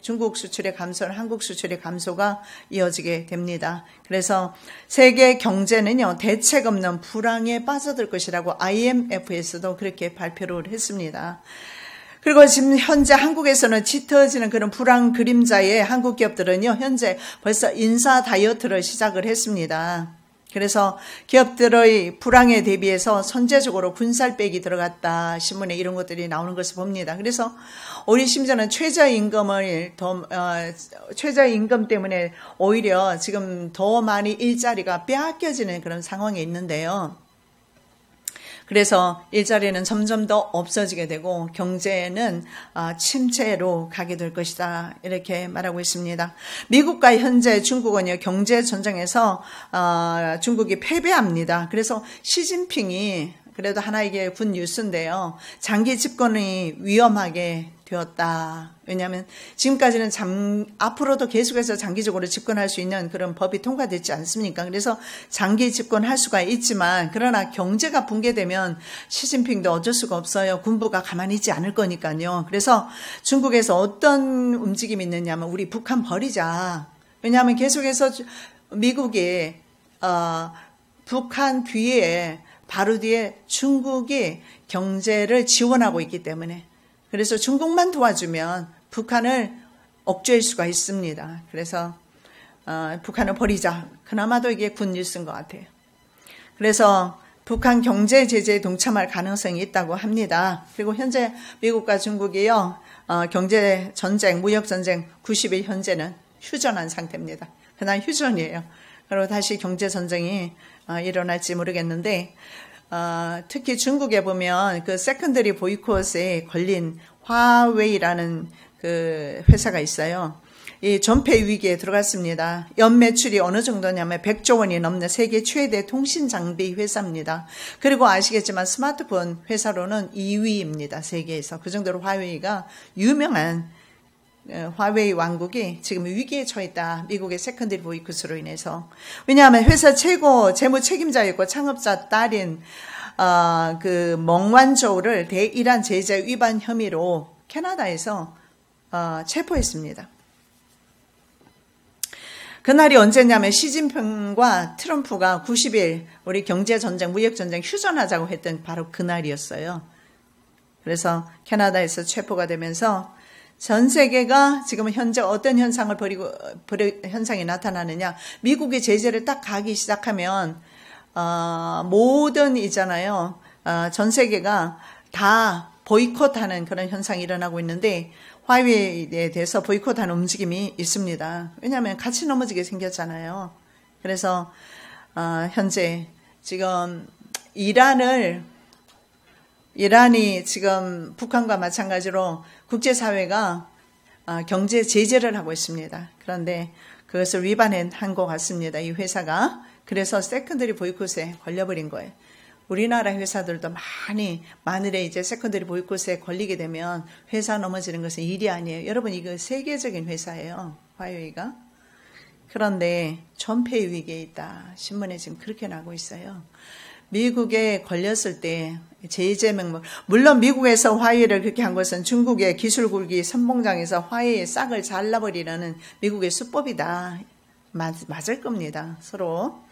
중국 수출의 감소는 한국 수출의 감소가 이어지게 됩니다. 그래서 세계 경제는요, 대책 없는 불황에 빠져들 것이라고 IMF에서도 그렇게 발표를 했습니다. 그리고 지금 현재 한국에서는 짙어지는 그런 불황 그림자에 한국 기업들은요, 현재 벌써 인사 다이어트를 시작을 했습니다. 그래서 기업들의 불황에 대비해서 선제적으로 군살빼기 들어갔다. 신문에 이런 것들이 나오는 것을 봅니다. 그래서 우리 심지어는 최저임금 때문에 오히려 지금 더 많이 일자리가 빼앗겨지는 그런 상황에 있는데요. 그래서 일자리는 점점 더 없어지게 되고 경제는 침체로 가게 될 것이다. 이렇게 말하고 있습니다. 미국과 현재 중국은요, 경제 전쟁에서 중국이 패배합니다. 그래서 시진핑이 그래도 하나의 군 뉴스인데요. 장기 집권이 위험하게 되었다. 왜냐하면 지금까지는 앞으로도 계속해서 장기적으로 집권할 수 있는 그런 법이 통과됐지 않습니까? 그래서 장기 집권할 수가 있지만, 그러나 경제가 붕괴되면 시진핑도 어쩔 수가 없어요. 군부가 가만히 있지 않을 거니까요. 그래서 중국에서 어떤 움직임이 있느냐면, 우리 북한 버리자. 왜냐하면 계속해서 미국이 북한 뒤에 바로 뒤에 중국이 경제를 지원하고 있기 때문에, 그래서 중국만 도와주면 북한을 억제할 수가 있습니다. 그래서 북한을 버리자. 그나마도 이게 굿뉴스인 것 같아요. 그래서 북한 경제 제재에 동참할 가능성이 있다고 합니다. 그리고 현재 미국과 중국이요, 경제 전쟁, 무역 전쟁 90일 현재는 휴전한 상태입니다. 그냥 휴전이에요. 그리고 다시 경제 전쟁이 일어날지 모르겠는데, 특히 중국에 보면 그 세컨더리 보이콧에 걸린 화웨이라는 그 회사가 있어요. 이 전폐 위기에 들어갔습니다. 연 매출이 어느 정도냐면 100조 원이 넘는 세계 최대 통신 장비 회사입니다. 그리고 아시겠지만 스마트폰 회사로는 2위입니다. 세계에서. 그 정도로 화웨이가 유명한, 화웨이 왕국이 지금 위기에 처했다. 미국의 세컨더리 보이콧으로 인해서. 왜냐하면 회사 최고 재무 책임자였고 창업자 딸인 그 멍완조우를 대이란 제재 위반 혐의로 캐나다에서 체포했습니다. 그날이 언제냐면 시진핑과 트럼프가 90일 우리 경제전쟁, 무역전쟁 휴전하자고 했던 바로 그날이었어요. 그래서 캐나다에서 체포가 되면서 전 세계가 지금 현재 어떤 현상을 현상이 나타나느냐. 미국이 제재를 딱 가기 시작하면, 모든 있잖아요. 전 세계가 다 보이콧하는 그런 현상이 일어나고 있는데, 화웨이에 대해서 보이콧하는 움직임이 있습니다. 왜냐하면 같이 넘어지게 생겼잖아요. 그래서, 현재 지금 이란이 지금 북한과 마찬가지로 국제사회가 경제 제재를 하고 있습니다. 그런데 그것을 위반한 것 같습니다. 이 회사가. 그래서 세컨더리 보이콧에 걸려버린 거예요. 우리나라 회사들도 마늘에 이제 세컨더리 보이콧에 걸리게 되면 회사 넘어지는 것은 일이 아니에요. 여러분, 이거 세계적인 회사예요. 화웨이가. 그런데 전폐 위기에 있다. 신문에 지금 그렇게 나오고 있어요. 미국에 걸렸을 때 제재 명목, 물론 미국에서 화해를 그렇게 한 것은 중국의 기술굴기 선봉장에서 화해의 싹을 잘라버리려는 미국의 수법이다. 맞을 겁니다. 서로.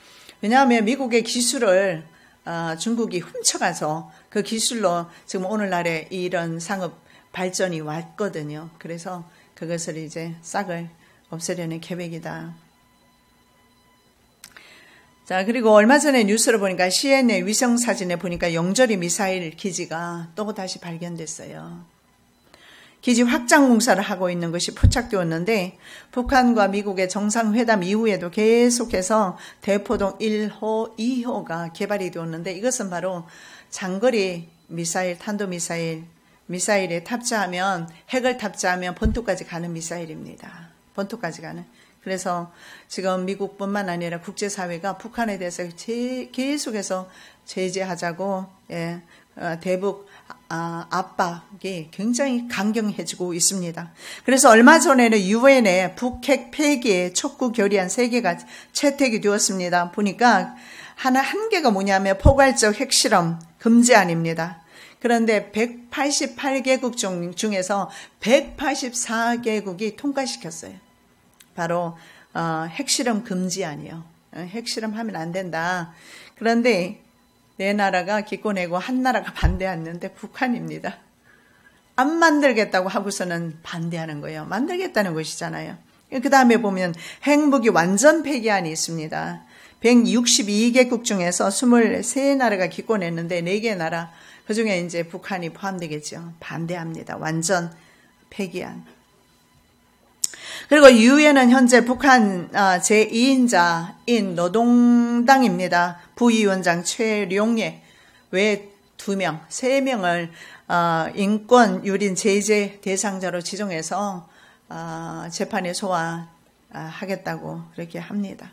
왜냐하면 미국의 기술을 중국이 훔쳐가서 그 기술로 지금 오늘날에 이런 상업 발전이 왔거든요. 그래서 그것을 이제 싹을 없애려는 계획이다. 자, 그리고 얼마 전에 뉴스를 보니까 CNN 위성 사진에 보니까 영절이 미사일 기지가 또 다시 발견됐어요. 기지 확장 공사를 하고 있는 것이 포착되었는데 북한과 미국의 정상회담 이후에도 계속해서 대포동 1호, 2호가 개발이 되었는데 이것은 바로 장거리 미사일, 탄도미사일에 탑재하면 핵을 탑재하면 본토까지 가는 미사일입니다. 본토까지 가는. 그래서 지금 미국뿐만 아니라 국제사회가 북한에 대해서 계속해서 제재하자고 대북 압박이 굉장히 강경해지고 있습니다. 그래서 얼마 전에는 유엔에 북핵 폐기에 촉구 결의안 3개가 채택이 되었습니다. 보니까 한 개가 뭐냐면 포괄적 핵실험 금지안입니다. 그런데 188개국 중에서 184개국이 통과시켰어요. 바로 핵실험 금지안이요. 핵실험하면 안 된다. 그런데 네 나라가 기권하고 한 나라가 반대했는데 북한입니다. 안 만들겠다고 하고서는 반대하는 거예요. 만들겠다는 것이잖아요. 그 다음에 보면 핵무기 완전 폐기안이 있습니다. 162개국 중에서 23나라가 기권했는데 4개 나라, 그 중에 이제 북한이 포함되겠죠. 반대합니다. 완전 폐기안. 그리고 유엔은 현재 북한 제2인자인 노동당입니다. 부위원장 최룡예 외 2명, 3명을 인권 유린 제재 대상자로 지정해서 재판에 소환하겠다고 그렇게 합니다.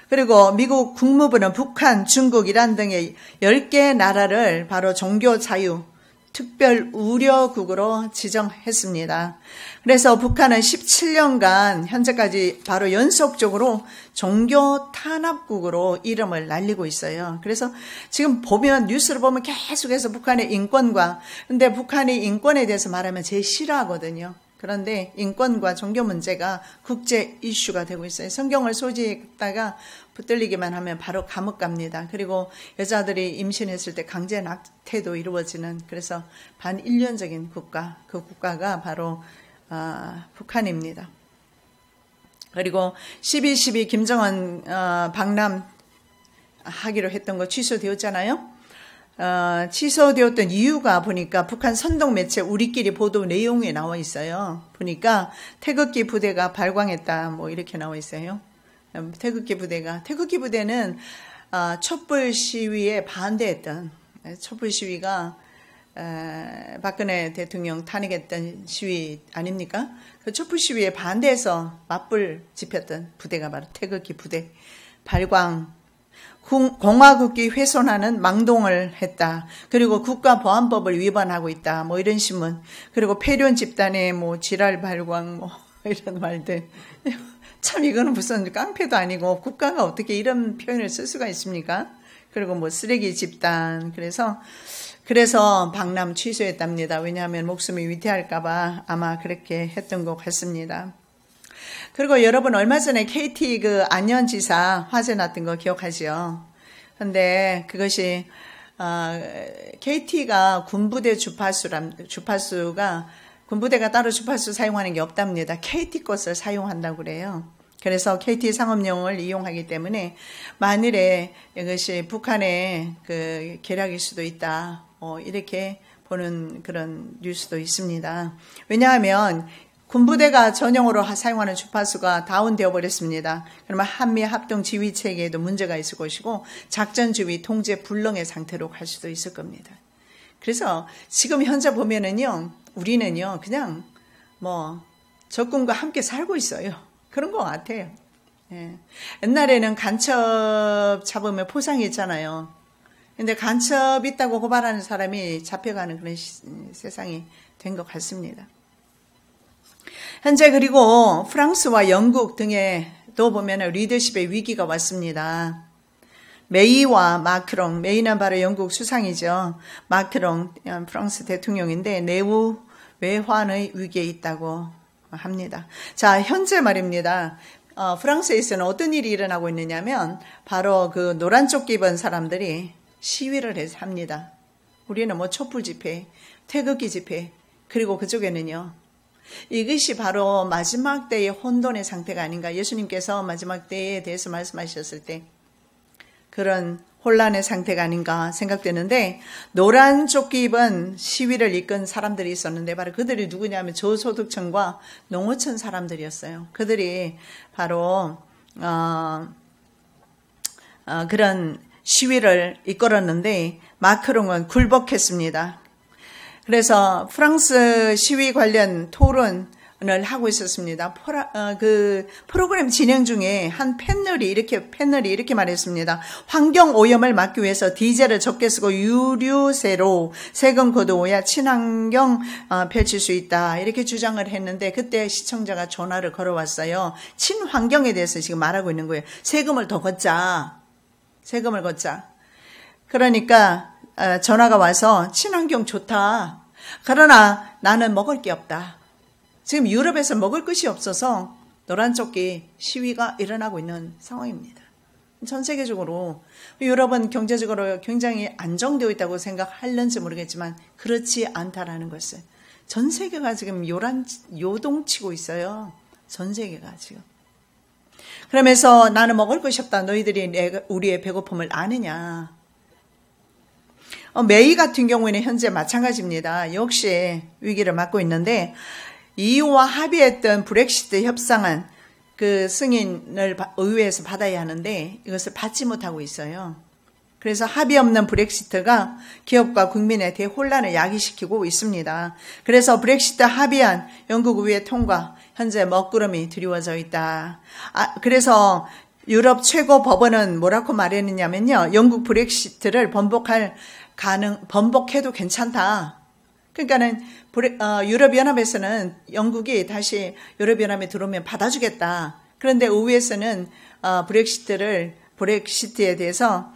그리고 미국 국무부는 북한, 중국, 이란 등의 10개 나라를 바로 종교 자유 특별 우려국으로 지정했습니다. 그래서 북한은 17년간 현재까지 바로 연속적으로 종교 탄압국으로 이름을 날리고 있어요. 그래서 지금 보면 뉴스를 보면 계속해서 북한의 인권과, 근데 북한이 인권에 대해서 말하면 제일 싫어하거든요. 그런데 인권과 종교 문제가 국제 이슈가 되고 있어요. 성경을 소지했다가 붙들리기만 하면 바로 감옥 갑니다. 그리고 여자들이 임신했을 때 강제 낙태도 이루어지는, 그래서 반인륜적인 국가, 그 국가가 바로 북한입니다. 그리고 12.12 김정은 방남하기로 했던 거 취소되었잖아요. 취소되었던 이유가 보니까 북한 선동 매체 우리끼리 보도 내용에 나와 있어요. 보니까 태극기 부대가 발광했다 뭐 이렇게 나와 있어요. 태극기 부대는 촛불 시위에 반대했던, 촛불 시위가 박근혜 대통령 탄핵했던 시위 아닙니까? 그 촛불 시위에 반대해서 맞불 지폈던 부대가 바로 태극기 부대. 발광, 공화국기 훼손하는 망동을 했다. 그리고 국가보안법을 위반하고 있다. 뭐 이런 신문. 그리고 폐륜 집단의 뭐 지랄 발광 뭐 이런 말들. 참 이거는 무슨 깡패도 아니고 국가가 어떻게 이런 표현을 쓸 수가 있습니까? 그리고 뭐 쓰레기 집단. 그래서 방남 취소했답니다. 왜냐하면 목숨이 위태할까봐 아마 그렇게 했던 것 같습니다. 그리고 여러분 얼마 전에 KT 그 안현지사 화재 났던 거 기억하죠? 근데 그것이 KT가 군부대 주파수가 군부대가 따로 주파수 사용하는 게 없답니다. KT 것을 사용한다고 그래요. 그래서 KT 상업용을 이용하기 때문에 만일에 이것이 북한의 그 계략일 수도 있다. 이렇게 보는 그런 뉴스도 있습니다. 왜냐하면 군부대가 전용으로 사용하는 주파수가 다운되어 버렸습니다. 그러면 한미 합동 지휘 체계에도 문제가 있을 것이고 작전 지휘 통제 불능의 상태로 갈 수도 있을 겁니다. 그래서 지금 현재 보면은요, 우리는요 그냥 뭐 적군과 함께 살고 있어요. 그런 것 같아요. 예. 옛날에는 간첩 잡으면 포상이 있잖아요. 근데 간첩 있다고 고발하는 사람이 잡혀가는 그런 세상이 된 것 같습니다. 현재 그리고 프랑스와 영국 등의 또 보면 리더십의 위기가 왔습니다. 메이와 마크롱, 메이는 바로 영국 수상이죠. 마크롱, 프랑스 대통령인데 내후 외환의 위기에 있다고 합니다. 자, 현재 말입니다. 프랑스에서는 어떤 일이 일어나고 있느냐면 바로 그 노란 조끼 입은 사람들이 시위를 합니다. 우리는 뭐 촛불 집회, 태극기 집회, 그리고 그쪽에는요. 이것이 바로 마지막 때의 혼돈의 상태가 아닌가. 예수님께서 마지막 때에 대해서 말씀하셨을 때 그런 혼란의 상태가 아닌가 생각되는데, 노란 조끼 입은 시위를 이끈 사람들이 있었는데 바로 그들이 누구냐면 저소득층과 농어촌 사람들이었어요. 그들이 바로 그런 시위를 이끌었는데 마크롱은 굴복했습니다. 그래서 프랑스 시위 관련 토론을 하고 있었습니다. 그 프로그램 진행 중에 한 패널이 이렇게 말했습니다. 환경 오염을 막기 위해서 디젤을 적게 쓰고 유류세로 세금 거두어야 친환경 펼칠 수 있다, 이렇게 주장을 했는데 그때 시청자가 전화를 걸어왔어요. 친환경에 대해서 지금 말하고 있는 거예요. 세금을 더 걷자. 그러니까 전화가 와서 친환경 좋다. 그러나 나는 먹을 게 없다. 지금 유럽에서 먹을 것이 없어서 노란 조끼 시위가 일어나고 있는 상황입니다. 전 세계적으로 유럽은 경제적으로 굉장히 안정되어 있다고 생각할는지 모르겠지만 그렇지 않다라는 것을, 전 세계가 지금 요동치고 있어요. 전 세계가 지금. 그러면서 나는 먹을 것이 없다. 너희들이 우리의 배고픔을 아느냐. 메이 같은 경우에는 현재 마찬가지입니다. 역시 위기를 맞고 있는데 EU와 합의했던 브렉시트 협상안 그 승인을 의회에서 받아야 하는데 이것을 받지 못하고 있어요. 그래서 합의 없는 브렉시트가 기업과 국민의 대혼란을 야기시키고 있습니다. 그래서 브렉시트 합의안 영국 의회 통과, 현재 먹구름이 드리워져 있다. 그래서 유럽 최고 법원은 뭐라고 말했느냐면요. 영국 브렉시트를 번복해도 괜찮다. 그러니까는 유럽연합에서는 영국이 다시 유럽연합에 들어오면 받아주겠다. 그런데 의회에서는 브렉시트에 대해서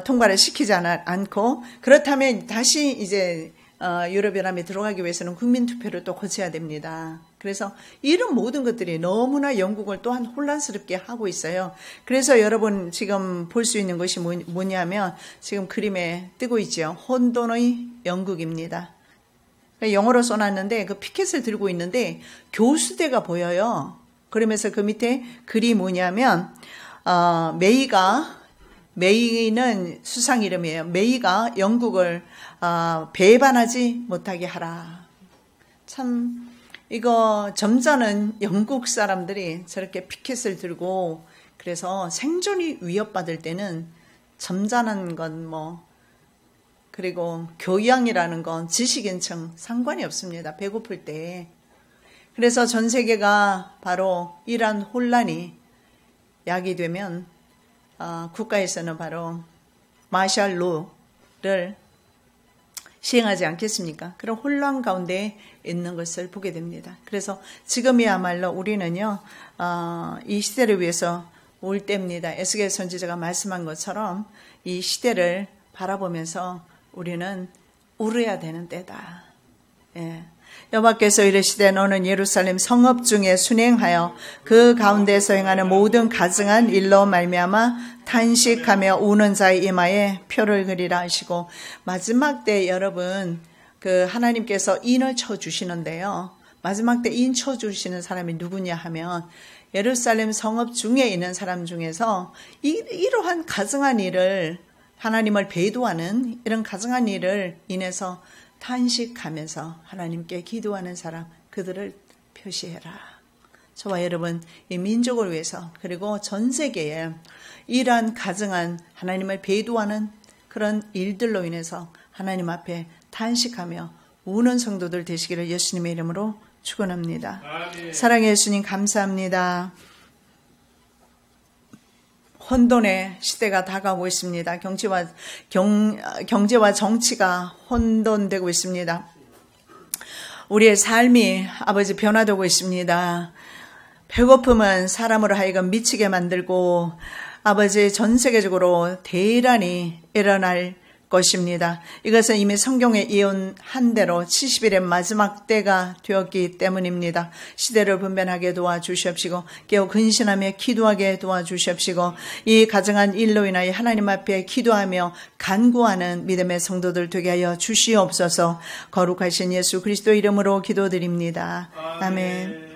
통과를 시키지 않고, 그렇다면 다시 이제 유럽연합에 들어가기 위해서는 국민투표를 또 거쳐야 됩니다. 그래서 이런 모든 것들이 너무나 영국을 또한 혼란스럽게 하고 있어요. 그래서 여러분 지금 볼 수 있는 것이 뭐냐면 지금 그림에 뜨고 있죠. 혼돈의 영국입니다. 영어로 써놨는데 그 피켓을 들고 있는데 교수대가 보여요. 그러면서 그 밑에 글이 뭐냐면 메이는 수상 이름이에요. 메이가 영국을 배반하지 못하게 하라. 참 이거 점잖은 영국 사람들이 저렇게 피켓을 들고, 그래서 생존이 위협받을 때는 점잖은 건 그리고 교양이라는 건 지식인층 상관이 없습니다. 배고플 때. 그래서 전 세계가 바로 이러한 혼란이 야기되면 국가에서는 바로 마샬 로를 시행하지 않겠습니까? 그런 혼란 가운데 있는 것을 보게 됩니다. 그래서 지금이야말로 우리는요, 이 시대를 위해서 올 때입니다. 에스겔 선지자가 말씀한 것처럼 이 시대를 바라보면서 우리는 울어야 되는 때다. 예. 여호와께서 이르시되 너는 예루살렘 성읍 중에 순행하여 그 가운데서 행하는 모든 가증한 일로 말미암아 탄식하며 우는 자의 이마에 표를 그리라 하시고, 마지막 때 여러분 그 하나님께서 인을 쳐 주시는데요. 마지막 때 인 쳐 주시는 사람이 누구냐 하면 예루살렘 성읍 중에 있는 사람 중에서 이러한 가증한 일을, 하나님을 배도하는 이런 가증한 일을 인해서 탄식하면서 하나님께 기도하는 사람, 그들을 표시해라. 저와 여러분 이 민족을 위해서, 그리고 전 세계에 이러한 가증한 하나님을 배도하는 그런 일들로 인해서 하나님 앞에 탄식하며 우는 성도들 되시기를 예수님의 이름으로 축원합니다. 사랑의 예수님 감사합니다. 혼돈의 시대가 다가오고 있습니다. 경제와 정치가 혼돈되고 있습니다. 우리의 삶이 아버지 변화되고 있습니다. 배고픔은 사람으로 하여금 미치게 만들고 아버지 전 세계적으로 대란이 일어날 것입니다. 이것은 이미 성경에 예언한 대로 70일의 마지막 때가 되었기 때문입니다. 시대를 분별하게 도와주시옵시고 깨어 근신하며 기도하게 도와주시옵시고 이 가정한 일로 인하여 하나님 앞에 기도하며 간구하는 믿음의 성도들 되게 하여 주시옵소서. 거룩하신 예수 그리스도 이름으로 기도드립니다. 아멘.